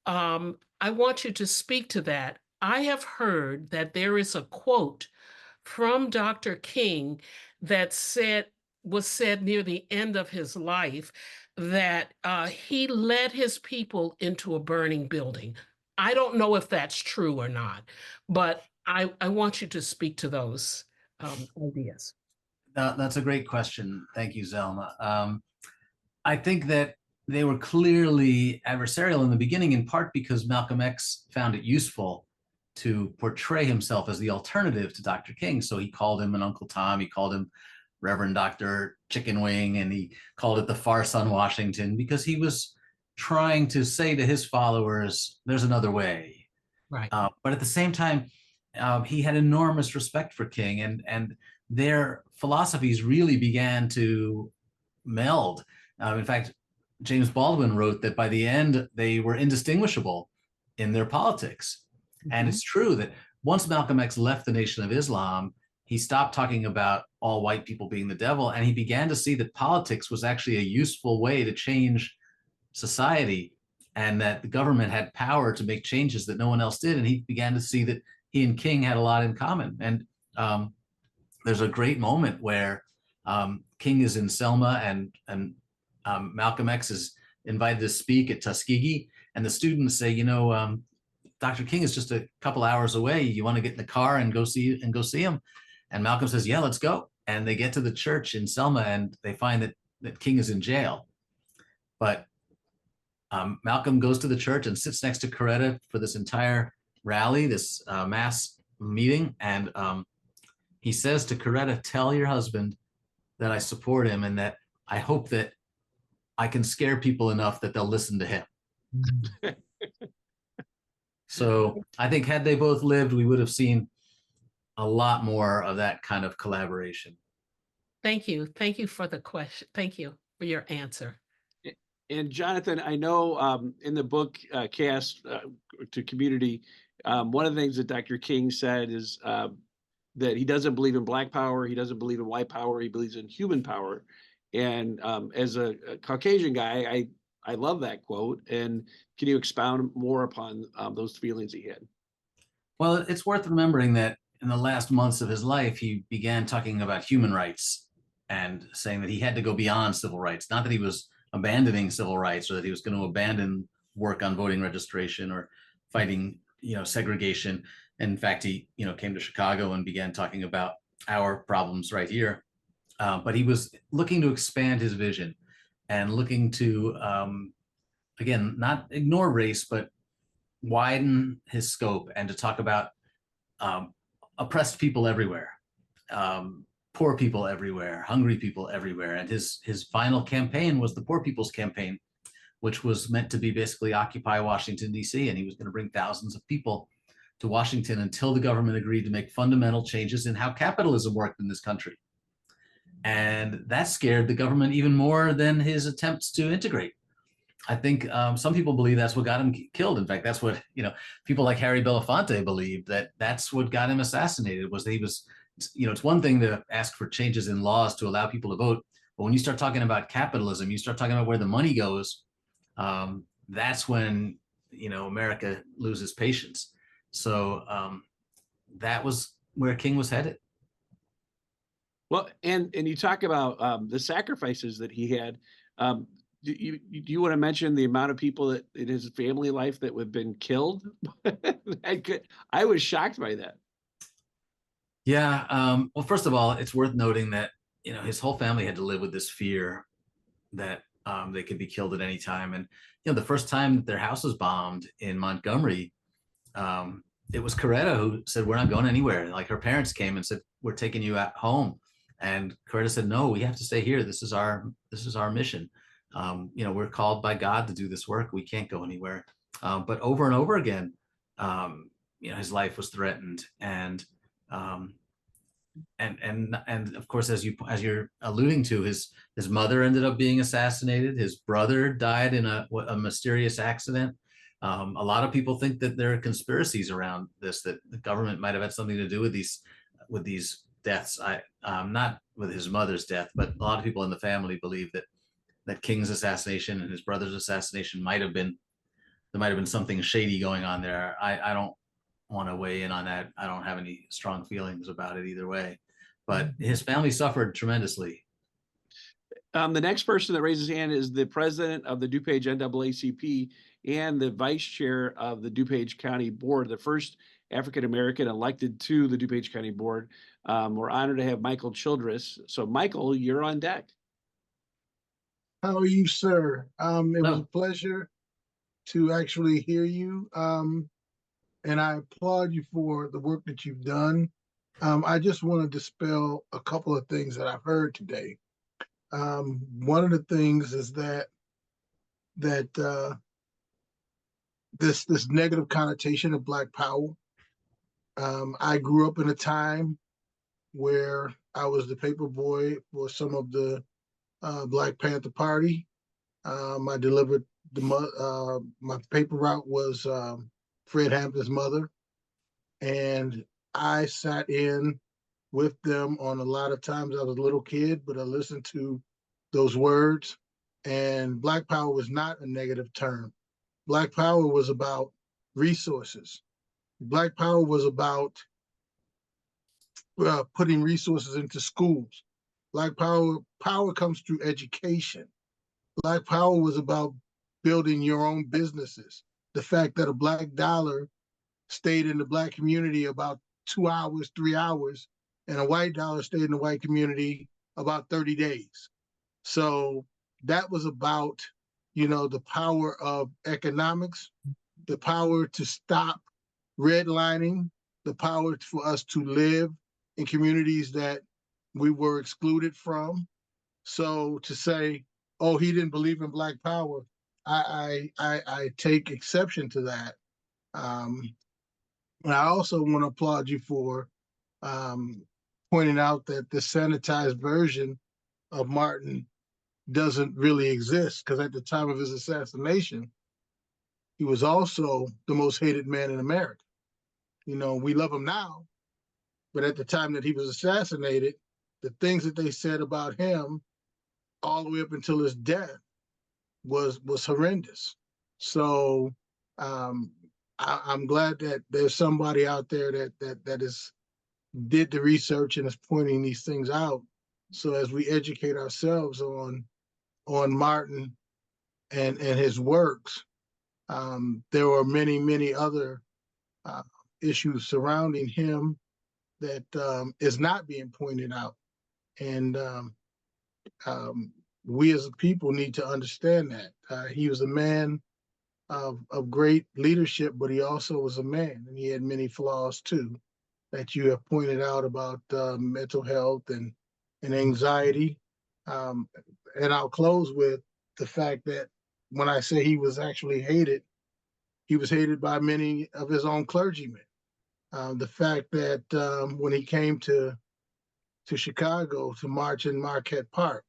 I want you to speak to that. I have heard that there is a quote from Dr. King that was said near the end of his life that he led his people into a burning building. I don't know if that's true or not, but I want you to speak to those ideas. That's a great question. Thank you, Zelma. I think that they were clearly adversarial in the beginning, in part because Malcolm X found it useful to portray himself as the alternative to Dr. King. So he called him an Uncle Tom, he called him Reverend Dr. Chicken Wing, and he called it the farce on Washington, because he was trying to say to his followers, there's another way. Right. But at the same time, he had enormous respect for King, and their philosophies really began to meld. In fact, James Baldwin wrote that by the end, they were indistinguishable in their politics. And it's true that once Malcolm X left the Nation of Islam, he stopped talking about all white people being the devil, and he began to see that politics was actually a useful way to change society, and that the government had power to make changes that no one else did. And he began to see that he and King had a lot in common. And there's a great moment where King is in Selma, and Malcolm X is invited to speak at Tuskegee, and the students say, Dr. King is just a couple hours away. You want to get in the car and go see him? And Malcolm says, yeah, let's go. And they get to the church in Selma, and they find that King is in jail. But Malcolm goes to the church and sits next to Coretta for this entire rally, this mass meeting. And he says to Coretta, tell your husband that I support him, and that I hope that I can scare people enough that they'll listen to him. So I think had they both lived, we would have seen a lot more of that kind of collaboration. Thank you. Thank you for the question. Thank you for your answer. And Jonathan, I know in the book Cast to Community, one of the things that Dr. King said is that he doesn't believe in Black power, he doesn't believe in white power, he believes in human power. And as a Caucasian guy, I love that quote. And can you expound more upon those feelings he had? Well, it's worth remembering that in the last months of his life, he began talking about human rights and saying that he had to go beyond civil rights. Not that he was abandoning civil rights, or that he was going to abandon work on voting registration or fighting, segregation. And in fact, he, came to Chicago and began talking about our problems right here. But he was looking to expand his vision and looking to, again, not ignore race, but widen his scope, and to talk about oppressed people everywhere, poor people everywhere, hungry people everywhere. And his final campaign was the Poor People's Campaign, which was meant to be basically Occupy Washington, D.C. And he was going to bring thousands of people to Washington until the government agreed to make fundamental changes in how capitalism worked in this country. And that scared the government even more than his attempts to integrate. I think some people believe that's what got him killed. In fact, that's what, people like Harry Belafonte believed, that that's what got him assassinated, was that he was, it's one thing to ask for changes in laws to allow people to vote, but when you start talking about capitalism, you start talking about where the money goes, that's when, America loses patience. So that was where King was headed. Well, and you talk about the sacrifices that he had. Do you want to mention the amount of people that in his family life that have been killed? I was shocked by that. Yeah. Well, first of all, it's worth noting that, his whole family had to live with this fear that they could be killed at any time. And, the first time that their house was bombed in Montgomery, it was Coretta who said, we're not going anywhere. Like, her parents came and said, we're taking you at home. And Coretta said, no, we have to stay here. This is our mission. We're called by God to do this work. We can't go anywhere. But over and over again, his life was threatened. And and of course, as you're alluding to, his mother ended up being assassinated. His brother died in a mysterious accident. A lot of people think that there are conspiracies around this, that the government might have had something to do with these deaths. Not with his mother's death, but a lot of people in the family believe that King's assassination and his brother's assassination there might have been something shady going on there. I don't want to weigh in on that. I don't have any strong feelings about it either way, but his family suffered tremendously. The next person that raises his hand is the president of the DuPage NAACP and the vice chair of the DuPage County Board, the first African-American elected to the DuPage County Board. We're honored to have Michael Childress. So Michael, you're on deck. How are you, sir? It was a pleasure to actually hear you. And I applaud you for the work that you've done. I just want to dispel a couple of things that I've heard today. One of the things is that this negative connotation of Black Power. I grew up in a time where I was the paper boy for some of the Black Panther Party. I delivered my paper route was Fred Hampton's mother, and I sat in with them on a lot of times. I was a little kid, but I listened to those words, and Black Power was not a negative term. Black Power was about resources. Black Power was about putting resources into schools. Black power comes through education. Black Power was about building your own businesses. The fact that a Black dollar stayed in the Black community about 2 hours, 3 hours, and a white dollar stayed in the white community about 30 days. So that was about, the power of economics, the power to stop redlining, the power for us to live in communities that we were excluded from. So to say, oh, he didn't believe in Black Power, I take exception to that. And I also want to applaud you for pointing out that the sanitized version of Martin doesn't really exist, because at the time of his assassination, he was also the most hated man in America. We love him now, but at the time that he was assassinated, the things that they said about him all the way up until his death was horrendous. So I'm glad that there's somebody out there that is did the research and is pointing these things out. So as we educate ourselves on Martin and his works, there are many other issues surrounding him that is not being pointed out. And we as a people need to understand that. He was a man of great leadership, but he also was a man, and he had many flaws too, that you have pointed out about mental health and anxiety. And I'll close with the fact that when I say he was actually hated, he was hated by many of his own clergymen. The fact that when he came to Chicago to march in Marquette Park,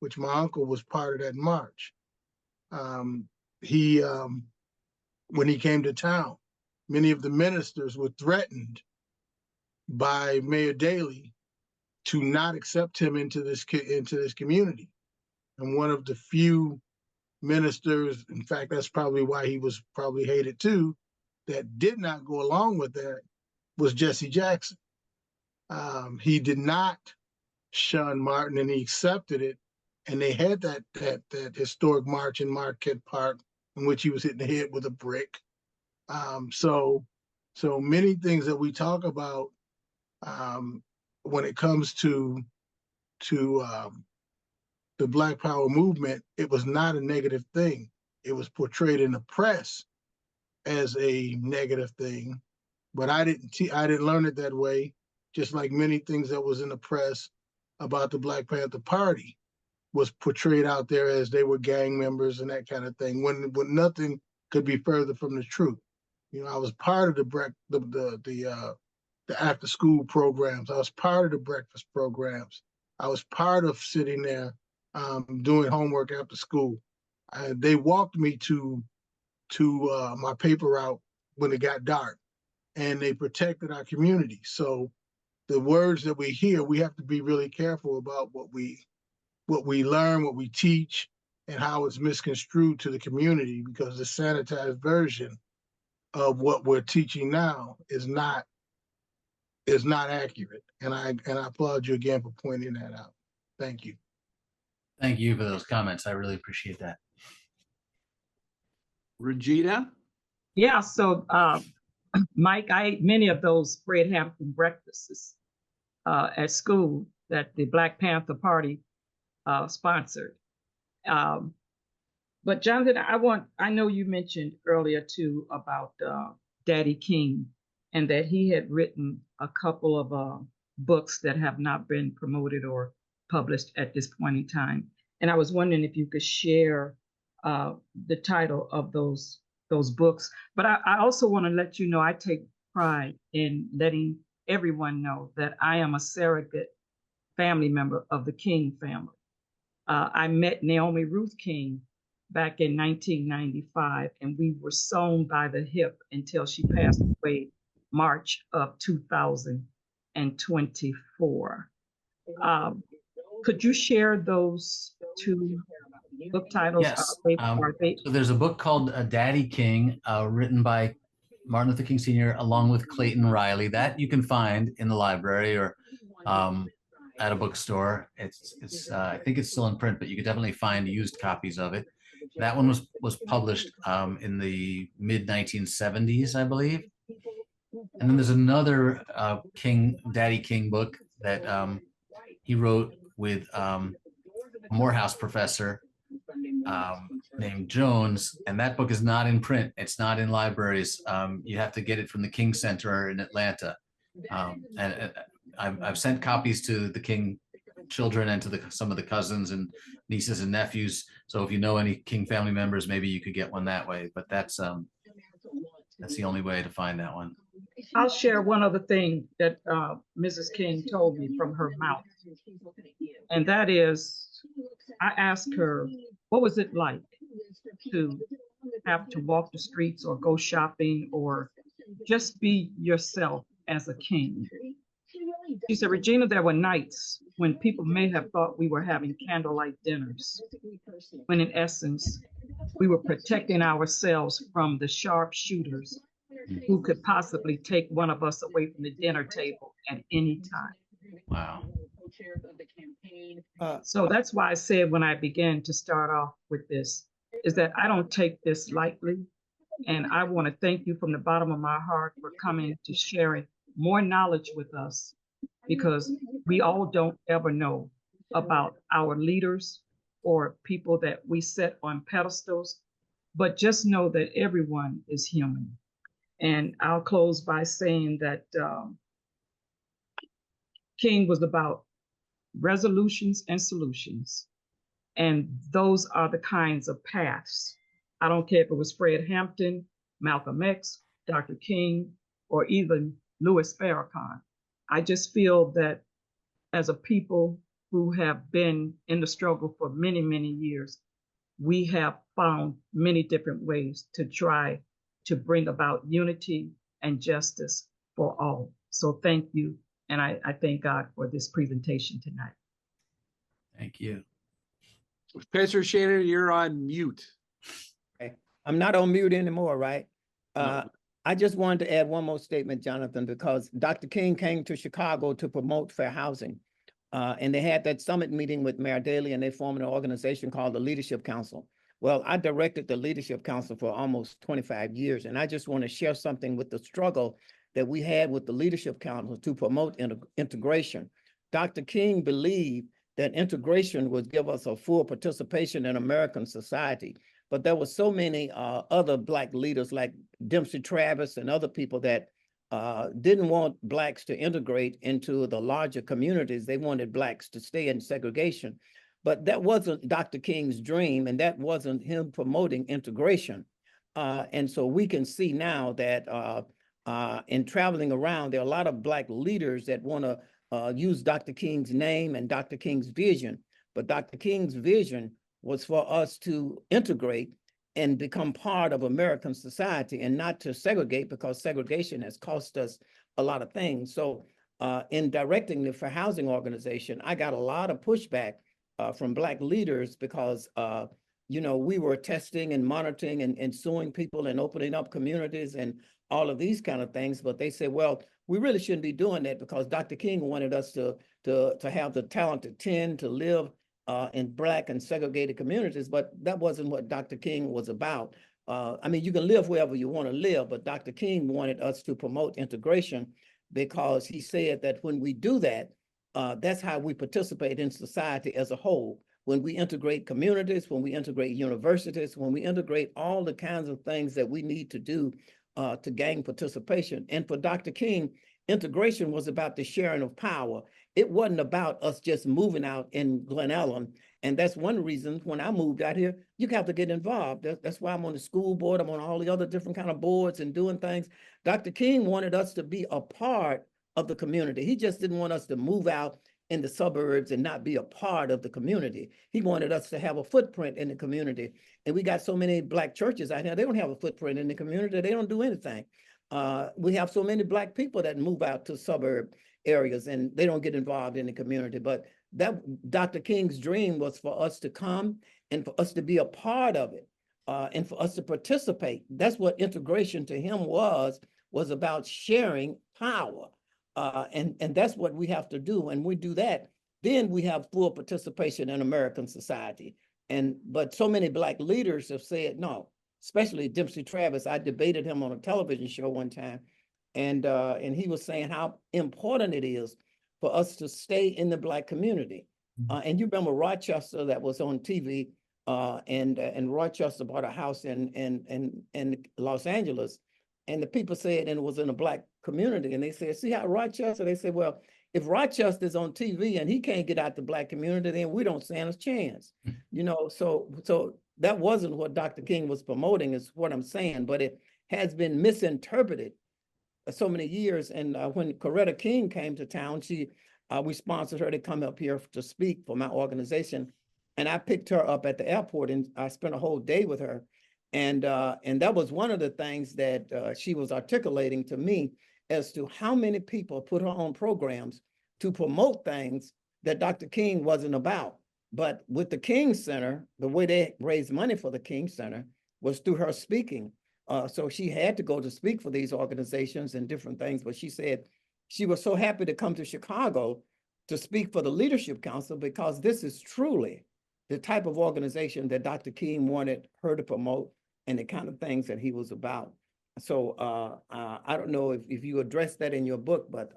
which my uncle was part of that march, when he came to town, many of the ministers were threatened by Mayor Daley to not accept him into this community. And one of the few ministers, in fact, that's probably why he was probably hated too, that did not go along with that was Jesse Jackson. He did not shun Martin, and he accepted it. And they had that historic march in Marquette Park in which he was hit in the head with a brick. So many things that we talk about when it comes to the Black Power movement, it was not a negative thing. It was portrayed in the press as a negative thing, but I didn't learn it that way. Just like many things that was in the press about the Black Panther Party was portrayed out there as they were gang members and that kind of thing, when nothing could be further from the truth. I was part of the the after school programs. I was part of the breakfast programs. I was part of sitting there doing homework after school. They walked me to my paper route when it got dark, and they protected our community. So the words that we hear, we have to be really careful about what we learn, what we teach, and how it's misconstrued to the community, because the sanitized version of what we're teaching now is not accurate. And I applaud you again for pointing that out. Thank you. Thank you for those comments. I really appreciate that. Regina? Yeah, so Mike, I ate many of those Fred Hampton breakfasts at school that the Black Panther Party sponsored. But Jonathan, I know you mentioned earlier too about Daddy King, and that he had written a couple of books that have not been promoted or published at this point in time. And I was wondering if you could share the title of those books. But I also want to let you know, I take pride in letting everyone know that I am a surrogate family member of the King family. I met Naomi Ruth King back in 1995, and we were sewn by the hip until she passed away March of 2024. Could you share those two book titles? Yes. So there's a book called Daddy King, written by Martin Luther King Sr. along with Clayton Riley, that you can find in the library or at a bookstore. It's I think it's still in print, but you could definitely find used copies of it. That one was published in the mid 1970s, I believe. And then there's another Daddy King book that he wrote with a Morehouse professor named Jones, and that book is not in print. It's not in libraries. You have to get it from the King Center in Atlanta. And I've sent copies to the King children and to some of the cousins and nieces and nephews. So if you know any King family members, maybe you could get one that way. But that's the only way to find that one. I'll share one other thing that Mrs. King told me from her mouth. And that is, I asked her, what was it like to have to walk the streets or go shopping or just be yourself as a king? She said, Regina, there were nights when people may have thought we were having candlelight dinners, when in essence, we were protecting ourselves from the sharpshooters who could possibly take one of us away from the dinner table at any time. Wow. So that's why I said when I began to start off with this, is that I don't take this lightly. And I want to thank you from the bottom of my heart for coming to sharing more knowledge with us, because we all don't ever know about our leaders or people that we set on pedestals, but just know that everyone is human. And I'll close by saying that King was about resolutions and solutions. And those are the kinds of paths. I don't care if it was Fred Hampton, Malcolm X, Dr. King, or even Louis Farrakhan. I just feel that as a people who have been in the struggle for many, many years, we have found many different ways to try to bring about unity and justice for all. So thank you. And I thank God for this presentation tonight. Thank you. Pastor Shannon, you're on mute. Okay. I'm not on mute anymore, right? No. I just wanted to add one more statement, Jonathan, because Dr. King came to Chicago to promote fair housing. And they had that summit meeting with Mayor Daley, and they formed an organization called the Leadership Council. Well, I directed the Leadership Council for almost 25 years, and I just want to share something with the struggle that we had with the Leadership Council to promote integration. Dr. King believed that integration would give us a full participation in American society. But there were so many other Black leaders like Dempsey Travis and other people that didn't want Blacks to integrate into the larger communities. They wanted Blacks to stay in segregation. But that wasn't Dr. King's dream, and that wasn't him promoting integration. And so we can see now that in traveling around, there are a lot of Black leaders that want to use Dr. King's name and Dr. King's vision. But Dr. King's vision was for us to integrate and become part of American society and not to segregate, because segregation has cost us a lot of things. So in directing the Fair Housing Organization, I got a lot of pushback from Black leaders because you know, we were testing and monitoring and suing people and opening up communities and all of these kind of things. But they said, well, we really shouldn't be doing that because Dr. King wanted us to have the talented 10 to live in Black and segregated communities, but that wasn't what Dr. King was about. I mean, you can live wherever you want to live, but Dr. King wanted us to promote integration because he said that when we do that, that's how we participate in society as a whole. When we integrate communities, when we integrate universities, when we integrate all the kinds of things that we need to do to gain participation. And for Dr. King, integration was about the sharing of power. It wasn't about us just moving out in Glen Ellen. And that's one reason when I moved out here, you have to get involved. That's why I'm on the school board. I'm on all the other different kind of boards and doing things. Dr. King wanted us to be a part of the community. He just didn't want us to move out in the suburbs and not be a part of the community. He wanted us to have a footprint in the community. And we got so many Black churches out here, they don't have a footprint in the community. They don't do anything. We have so many Black people that move out to suburb areas and they don't get involved in the community. But that Dr. King's dream was for us to come and for us to be a part of it and for us to participate. That's what integration to him was about sharing power. And that's what we have to do. When we do that, then we have full participation in American society. But so many Black leaders have said no, especially Dempsey Travis. I debated him on a television show one time, and he was saying how important it is for us to stay in the Black community. And you remember Rochester that was on TV, and Rochester bought a house in Los Angeles. And the people said, and it was in a Black community, and they said, see how Rochester, they said, well, if Rochester's on TV and he can't get out the Black community, then we don't stand a chance. You know, so that wasn't what Dr. King was promoting, is what I'm saying, but it has been misinterpreted so many years. And when Coretta King came to town, we sponsored her to come up here to speak for my organization. And I picked her up at the airport and I spent a whole day with her. And that was one of the things that she was articulating to me as to how many people put her on programs to promote things that Dr. King wasn't about. But with the King Center, the way they raised money for the King Center was through her speaking. So she had to go to speak for these organizations and different things. But she said she was so happy to come to Chicago to speak for the Leadership Council because this is truly the type of organization that Dr. King wanted her to promote and the kind of things that he was about. So I don't know if you addressed that in your book, but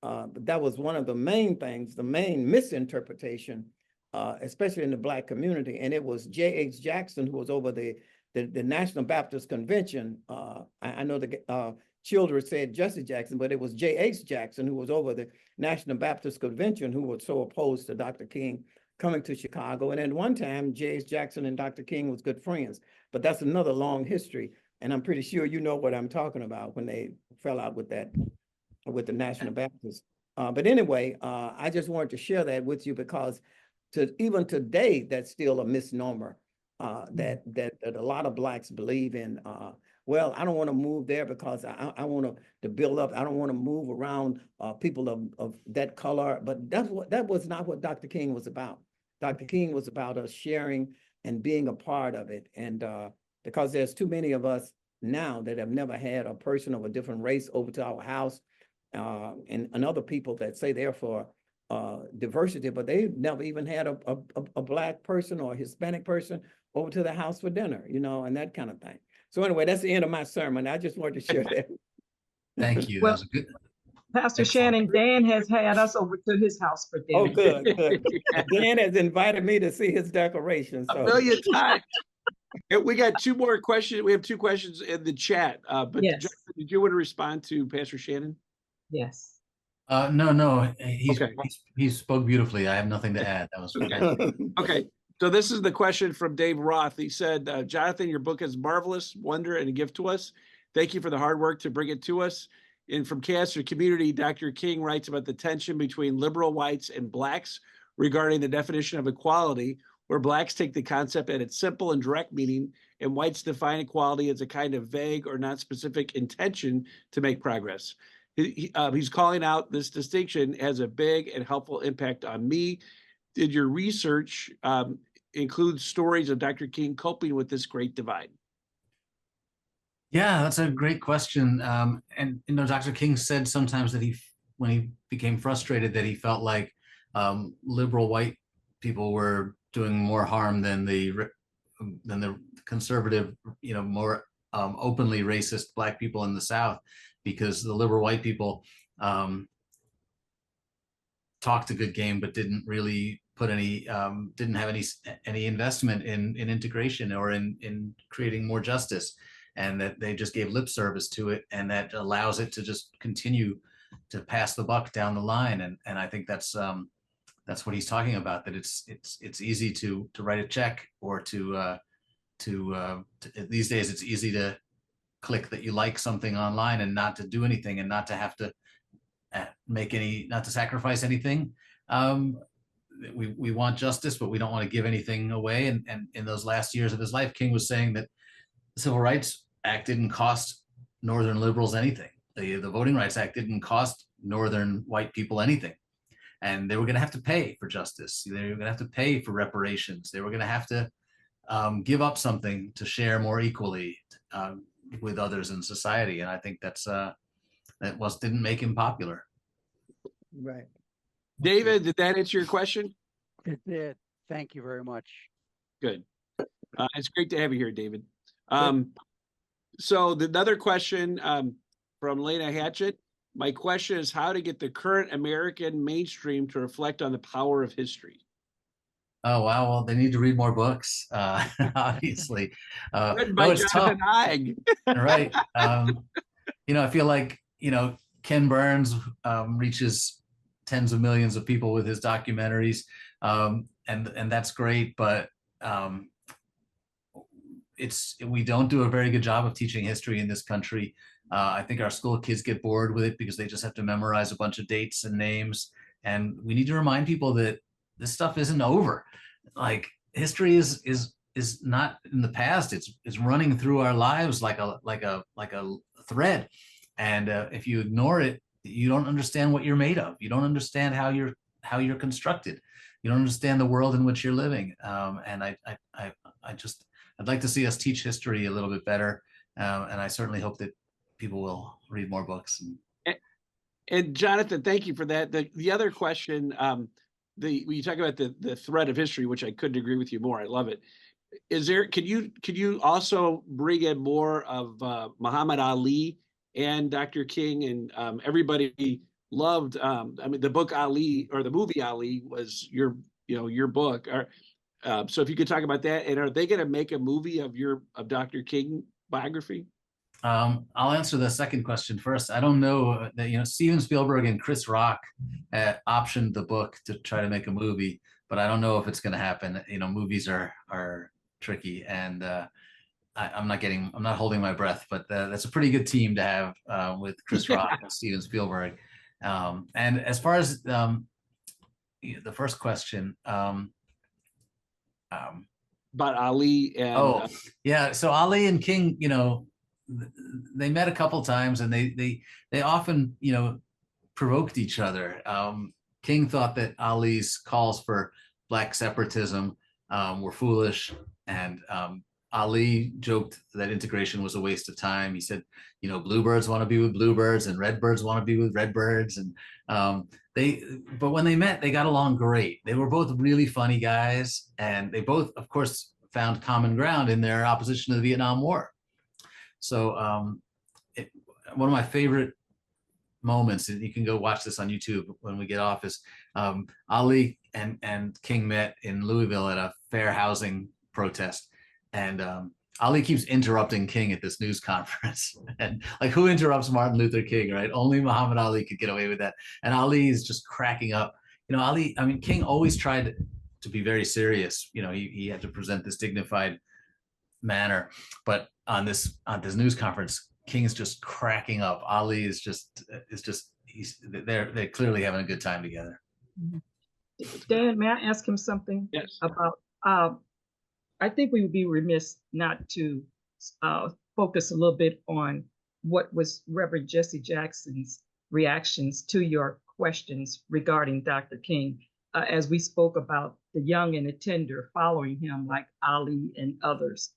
that was one of the main things, the main misinterpretation, especially in the Black community. And it was J.H. Jackson who was over the National Baptist Convention. I know the Children said Jesse Jackson, but it was J.H. Jackson who was over the National Baptist Convention who was so opposed to Dr. King coming to Chicago. And at one time, J.H. Jackson and Dr. King was good friends, but that's another long history. And I'm pretty sure you know what I'm talking about when they fell out with that, with the National Baptist. But anyway, I just wanted to share that with you because even today, that's still a misnomer that a lot of Blacks believe in. Well, I don't want to move there because I want to build up. I don't want to move around people of that color. But that was not what Dr. King was about. Dr. King was about us sharing and being a part of it. And because there's too many of us now that have never had a person of a different race over to our house, and other people that say they're for diversity, but they've never even had a Black person or a Hispanic person over to the house for dinner, you know, and that kind of thing. So anyway, that's the end of my sermon. I just wanted to share that. Thank you. Well, That was a good. Pastor Excellent. Shannon, Dan has had us over to his house for dinner. Oh, good. Dan has invited me to see his decorations. So. A million times. And we got two more questions. We have two questions in the chat. But Yes. Jonathan, did you want to respond to Pastor Shannon? Yes. No, Okay. he spoke beautifully. I have nothing to add. That was fantastic. Okay. So this is the question from Dave Roth. He said, Jonathan, your book is marvelous, wonder, and a gift to us. Thank you for the hard work to bring it to us. And from Cancer Community, Dr. King writes about the tension between liberal whites and blacks regarding the definition of equality, where blacks take the concept at its simple and direct meaning, and whites define equality as a kind of vague or not specific intention to make progress. He's calling out this distinction has a big and helpful impact on me. Did your research include stories of Dr. King coping with this great divide? Yeah, that's a great question. And you know, Dr. King said sometimes that when he became frustrated, that he felt like liberal white people were doing more harm than the conservative, you know, more openly racist black people in the South, because the liberal white people talked a good game, but didn't really put any, didn't have any investment in integration or in creating more justice, and that they just gave lip service to it, and that allows it to just continue to pass the buck down the line. And I think that's what he's talking about, that it's easy to write a check, or to these days it's easy to click that you like something online and not to do anything, and not to have to not to sacrifice anything. We want justice, but we don't want to give anything away. And in those last years of his life, King was saying that the Civil Rights Act didn't cost Northern liberals anything. The Voting Rights Act didn't cost Northern white people anything. And they were going to have to pay for justice. They were going to have to pay for reparations. They were going to have to give up something to share more equally with others in society. And I think didn't make him popular. Right. David, did that answer your question? It did. Thank you very much. Good. It's great to have you here, David. So another question from Lena Hatchett. My question is how to get the current American mainstream to reflect on the power of history. Oh, wow. Well, they need to read more books, obviously. Written by Jonathan Eig. Right. You know, I feel like, you know, Ken Burns reaches tens of millions of people with his documentaries, and that's great, but we don't do a very good job of teaching history in this country. I think our school kids get bored with it because they just have to memorize a bunch of dates and names, and we need to remind people that this stuff isn't over. Like, history is not in the past. It's running through our lives like a thread, and if you ignore it, you don't understand what you're made of. You don't understand how you're constructed. You don't understand the world in which you're living. And I'd like to see us teach history a little bit better, and I certainly hope that people will read more books. And Jonathan, thank you for that. The other question, when you talk about the thread of history, which I couldn't agree with you more. I love it. Could you also bring in more of Muhammad Ali and Dr. King, and everybody loved, I mean, the book Ali, or the movie Ali, was your book. So if you could talk about that, and are they going to make a movie of Dr. King biography? I'll answer the second question first. I don't know that, you know, Steven Spielberg and Chris Rock optioned the book to try to make a movie, but I don't know if it's going to happen. You know, movies are tricky, and I'm not holding my breath, but that's a pretty good team to have with Chris Rock and Steven Spielberg. And as far as the first question, about Ali and yeah, so Ali and King, you know, they met a couple times, and they often, you know, provoked each other. King thought that Ali's calls for black separatism were foolish, and Ali joked that integration was a waste of time. He said, you know, bluebirds want to be with bluebirds, and redbirds want to be with redbirds. And but when they met, they got along great. They were both really funny guys, and they both, of course, found common ground in their opposition to the Vietnam War. So one of my favorite moments, and you can go watch this on YouTube when we get off, is Ali and King met in Louisville at a fair housing protest. And Ali keeps interrupting King at this news conference. And like, who interrupts Martin Luther King, right? Only Muhammad Ali could get away with that. And Ali is just cracking up. You know, King always tried to be very serious. You know, he had to present this dignified manner. But on this news conference, King is just cracking up. Ali is just they're clearly having a good time together. Dan, may I ask him something? Yes. About, I think we would be remiss not to focus a little bit on what was Reverend Jesse Jackson's reactions to your questions regarding Dr. King, as we spoke about the young and the tender following him, like Ali and others.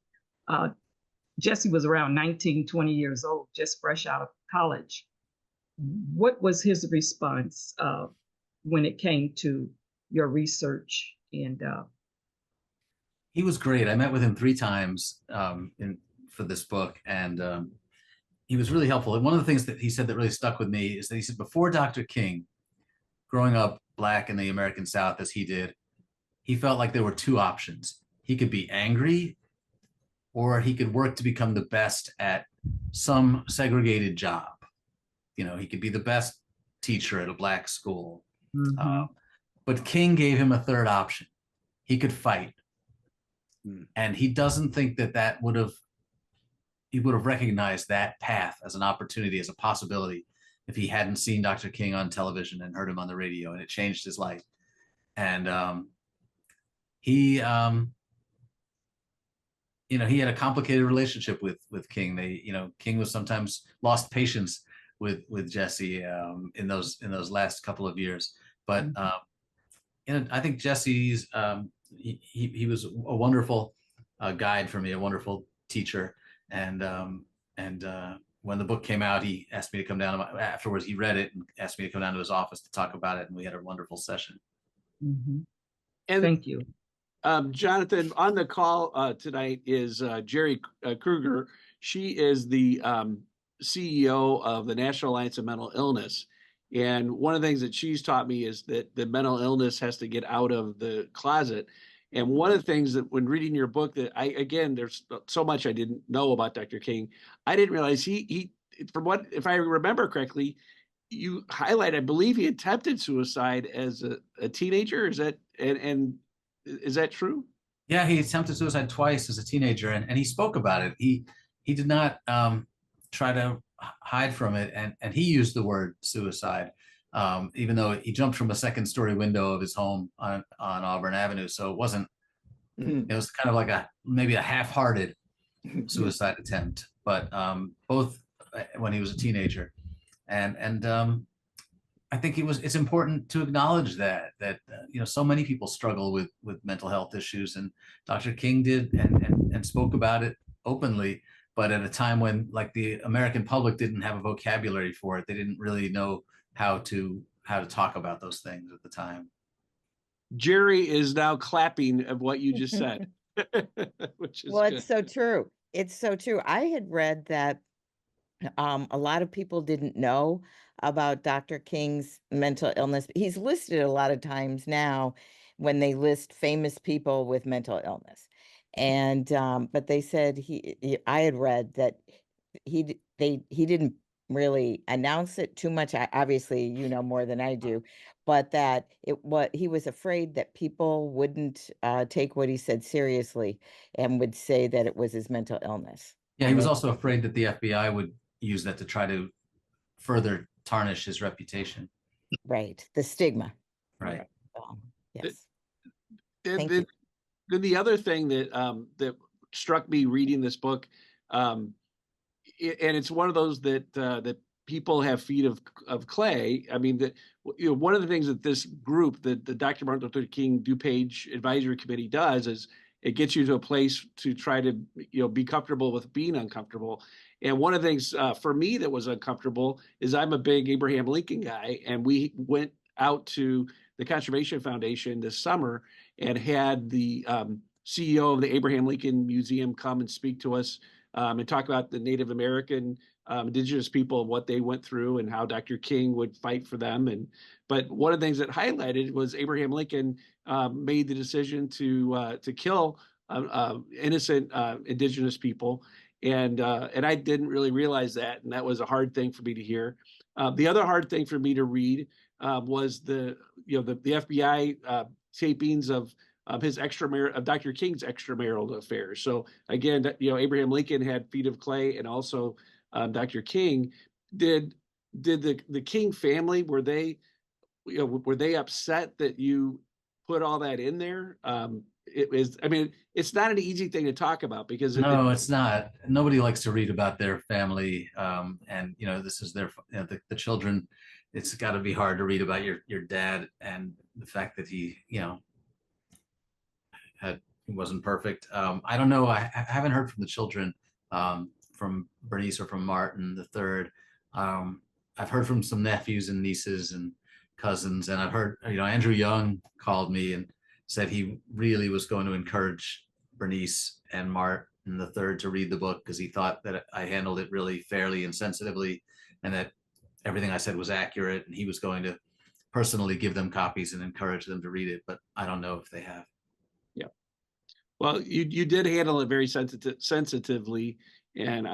Jesse was around 19, 20 years old, just fresh out of college. What was his response when it came to your research? And he was great. I met with him 3 times for this book, and he was really helpful. And one of the things that he said that really stuck with me is that he said before Dr. King, growing up Black in the American South as he did, he felt like there were 2 options. He could be angry, or he could work to become the best at some segregated job. You know, he could be the best teacher at a Black school. But King gave him a 3rd option. He could fight. And he doesn't think that he would have recognized that path as an opportunity, as a possibility, if he hadn't seen Dr. King on television and heard him on the radio, and it changed his life. And he had a complicated relationship with King. King was sometimes lost patience with Jesse in those last couple of years. But I think Jesse's he was a wonderful guide for me, a wonderful teacher. And when the book came out, he asked me to come down afterwards. He read it and asked me to come down to his office to talk about it, and we had a wonderful session. And thank you. Jonathan, on the call tonight is Jerry Kruger. She is the CEO of the National Alliance of Mental Illness. And one of the things that she's taught me is that the mental illness has to get out of the closet. And one of the things that when reading your book that there's so much I didn't know about Dr. King. I didn't realize he from what, if I remember correctly, you highlight, I believe he attempted suicide as a teenager. Is that, and is that true? Yeah, he attempted suicide twice as a teenager, and he spoke about it. He did not try to hide from it, and he used the word suicide, even though he jumped from a 2nd-story window of his home on Auburn Avenue. So it wasn't. It was kind of like maybe a half-hearted suicide attempt, but both when he was a teenager, and I think it's important to acknowledge that so many people struggle with mental health issues, and Dr. King did and spoke about it openly, but at a time when, like, the American public didn't have a vocabulary for it. They didn't really know how to talk about those things at the time. Jerry is now clapping of what you just said, which is Well, good. it's so true. It's so true. I had read that a lot of people didn't know about Dr. King's mental illness. He's listed a lot of times now when they list famous people with mental illness. And but they said I had read that he didn't really announce it too much. Obviously, you know more than I do, but that he was afraid that people wouldn't take what he said seriously and would say that it was his mental illness. Yeah, he was also afraid that the FBI would use that to try to further tarnish his reputation. Right, the stigma. Right. Yes. And then the other thing that struck me reading this book, and it's one of those that people have feet of clay. I mean, one of the things that this group, the Dr. Martin Luther King DuPage Advisory Committee does is it gets you to a place to try to be comfortable with being uncomfortable. And one of the things for me that was uncomfortable is I'm a big Abraham Lincoln guy, and we went out to the Conservation Foundation this summer and had the CEO of the Abraham Lincoln Museum come and speak to us and talk about the Native American indigenous people and what they went through and how Dr. King would fight for them. But one of the things that highlighted was Abraham Lincoln made the decision to kill innocent indigenous people. And I didn't really realize that. And that was a hard thing for me to hear. The other hard thing for me to read was the FBI tapings of Dr. King's extramarital affairs. So again, Abraham Lincoln had feet of clay, and also Dr. King. Did the King family, were they upset that you put all that in there? I mean, it's not an easy thing to talk about because No, it's not. Nobody likes to read about their family. And, this is their, the children. It's got to be hard to read about your dad and the fact that he wasn't perfect. I don't know. I haven't heard from the children, from Bernice or from Martin the third. I've heard from some nephews and nieces and cousins, and I've heard, Andrew Young called me and said he really was going to encourage Bernice and Martin the third to read the book because he thought that I handled it really fairly and sensitively, and that everything I said was accurate, and he was going to personally give them copies and encourage them to read it. But I don't know if they have. Yeah. Well, you did handle it very sensitively. And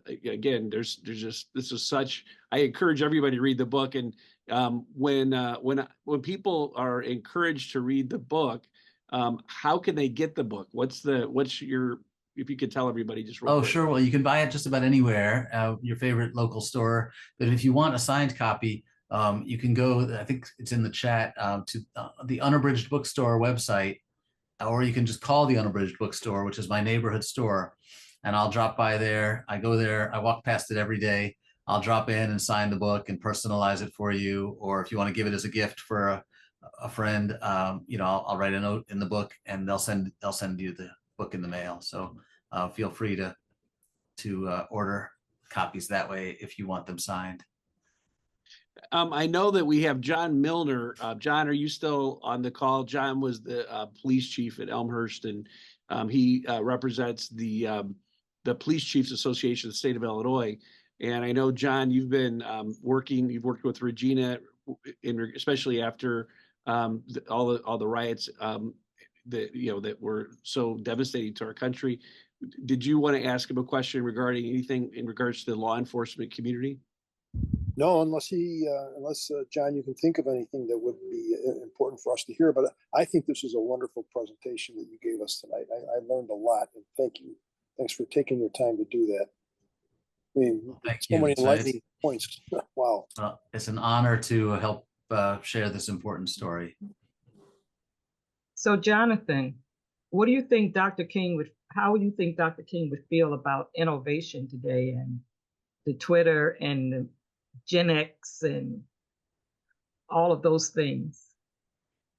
again, there's just, this is such, I encourage everybody to read the book. And when people are encouraged to read the book, how can they get the book? What's your, if you could tell everybody just real quick. Sure. Well, you can buy it just about anywhere, your favorite local store. But if you want a signed copy, you can go, I think it's in the chat, to the Unabridged Bookstore website, or you can just call the Unabridged Bookstore, which is my neighborhood store. And I'll drop by there. I go there. I walk past it every day. I'll drop in and sign the book and personalize it for you. Or if you want to give it as a gift for a friend, I'll write a note in the book, and they'll send you the book in the mail. So feel free to order copies that way if you want them signed. I know that we have John Milner. John, are you still on the call? John was the police chief at Elmhurst, and he represents the Police Chiefs Association of the state of Illinois. And I know, John, you've been you've worked with Regina, especially after all the riots that were so devastating to our country. Did you want to ask him a question regarding anything in regards to the law enforcement community? No, unless John, you can think of anything that would be important for us to hear. But I think this is a wonderful presentation that you gave us tonight. I learned a lot, and thank you. Thanks for taking your time to do that. I mean, so many enlightening points. Wow. It's an honor to help share this important story. So, Jonathan, what do you think Dr. King how do you think Dr. King would feel about innovation today, and the Twitter and the Gen X and all of those things?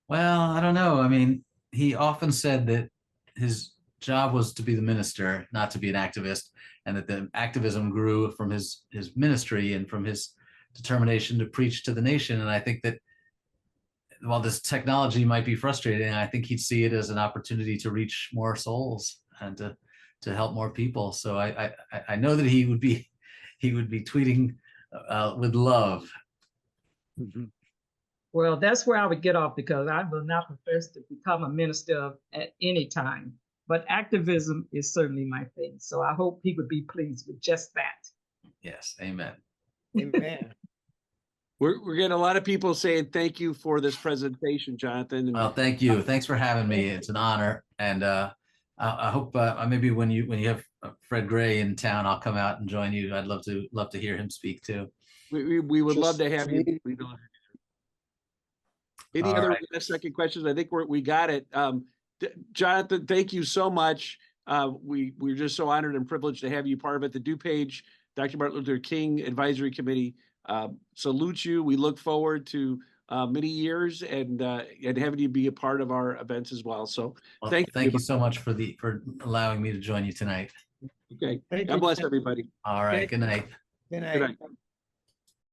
Well, I don't know. I mean, he often said that his job was to be the minister, not to be an activist, and that the activism grew from his ministry and from his determination to preach to the nation. And I think that while this technology might be frustrating, I think he'd see it as an opportunity to reach more souls and to help more people. So I know that he would be tweeting with love. Mm-hmm. Well, that's where I would get off, because I will not profess to become a minister at any time. But activism is certainly my thing. So I hope he would be pleased with just that. Yes, amen. Amen. We're getting a lot of people saying thank you for this presentation, Jonathan. Well, thank you. Thanks for having me. It's an honor. And I hope maybe when you have Fred Gray in town, I'll come out and join you. I'd love to hear him speak too. We would love to have you. Any All other right. second questions? I think we got it. Jonathan, thank you so much. We're just so honored and privileged to have you part of it. The DuPage Dr. Martin Luther King Advisory Committee salutes you. We look forward to many years and having you be a part of our events as well. So thank you so much for allowing me to join you tonight. Okay. God bless everybody. All right. Good night. Good night. Good night.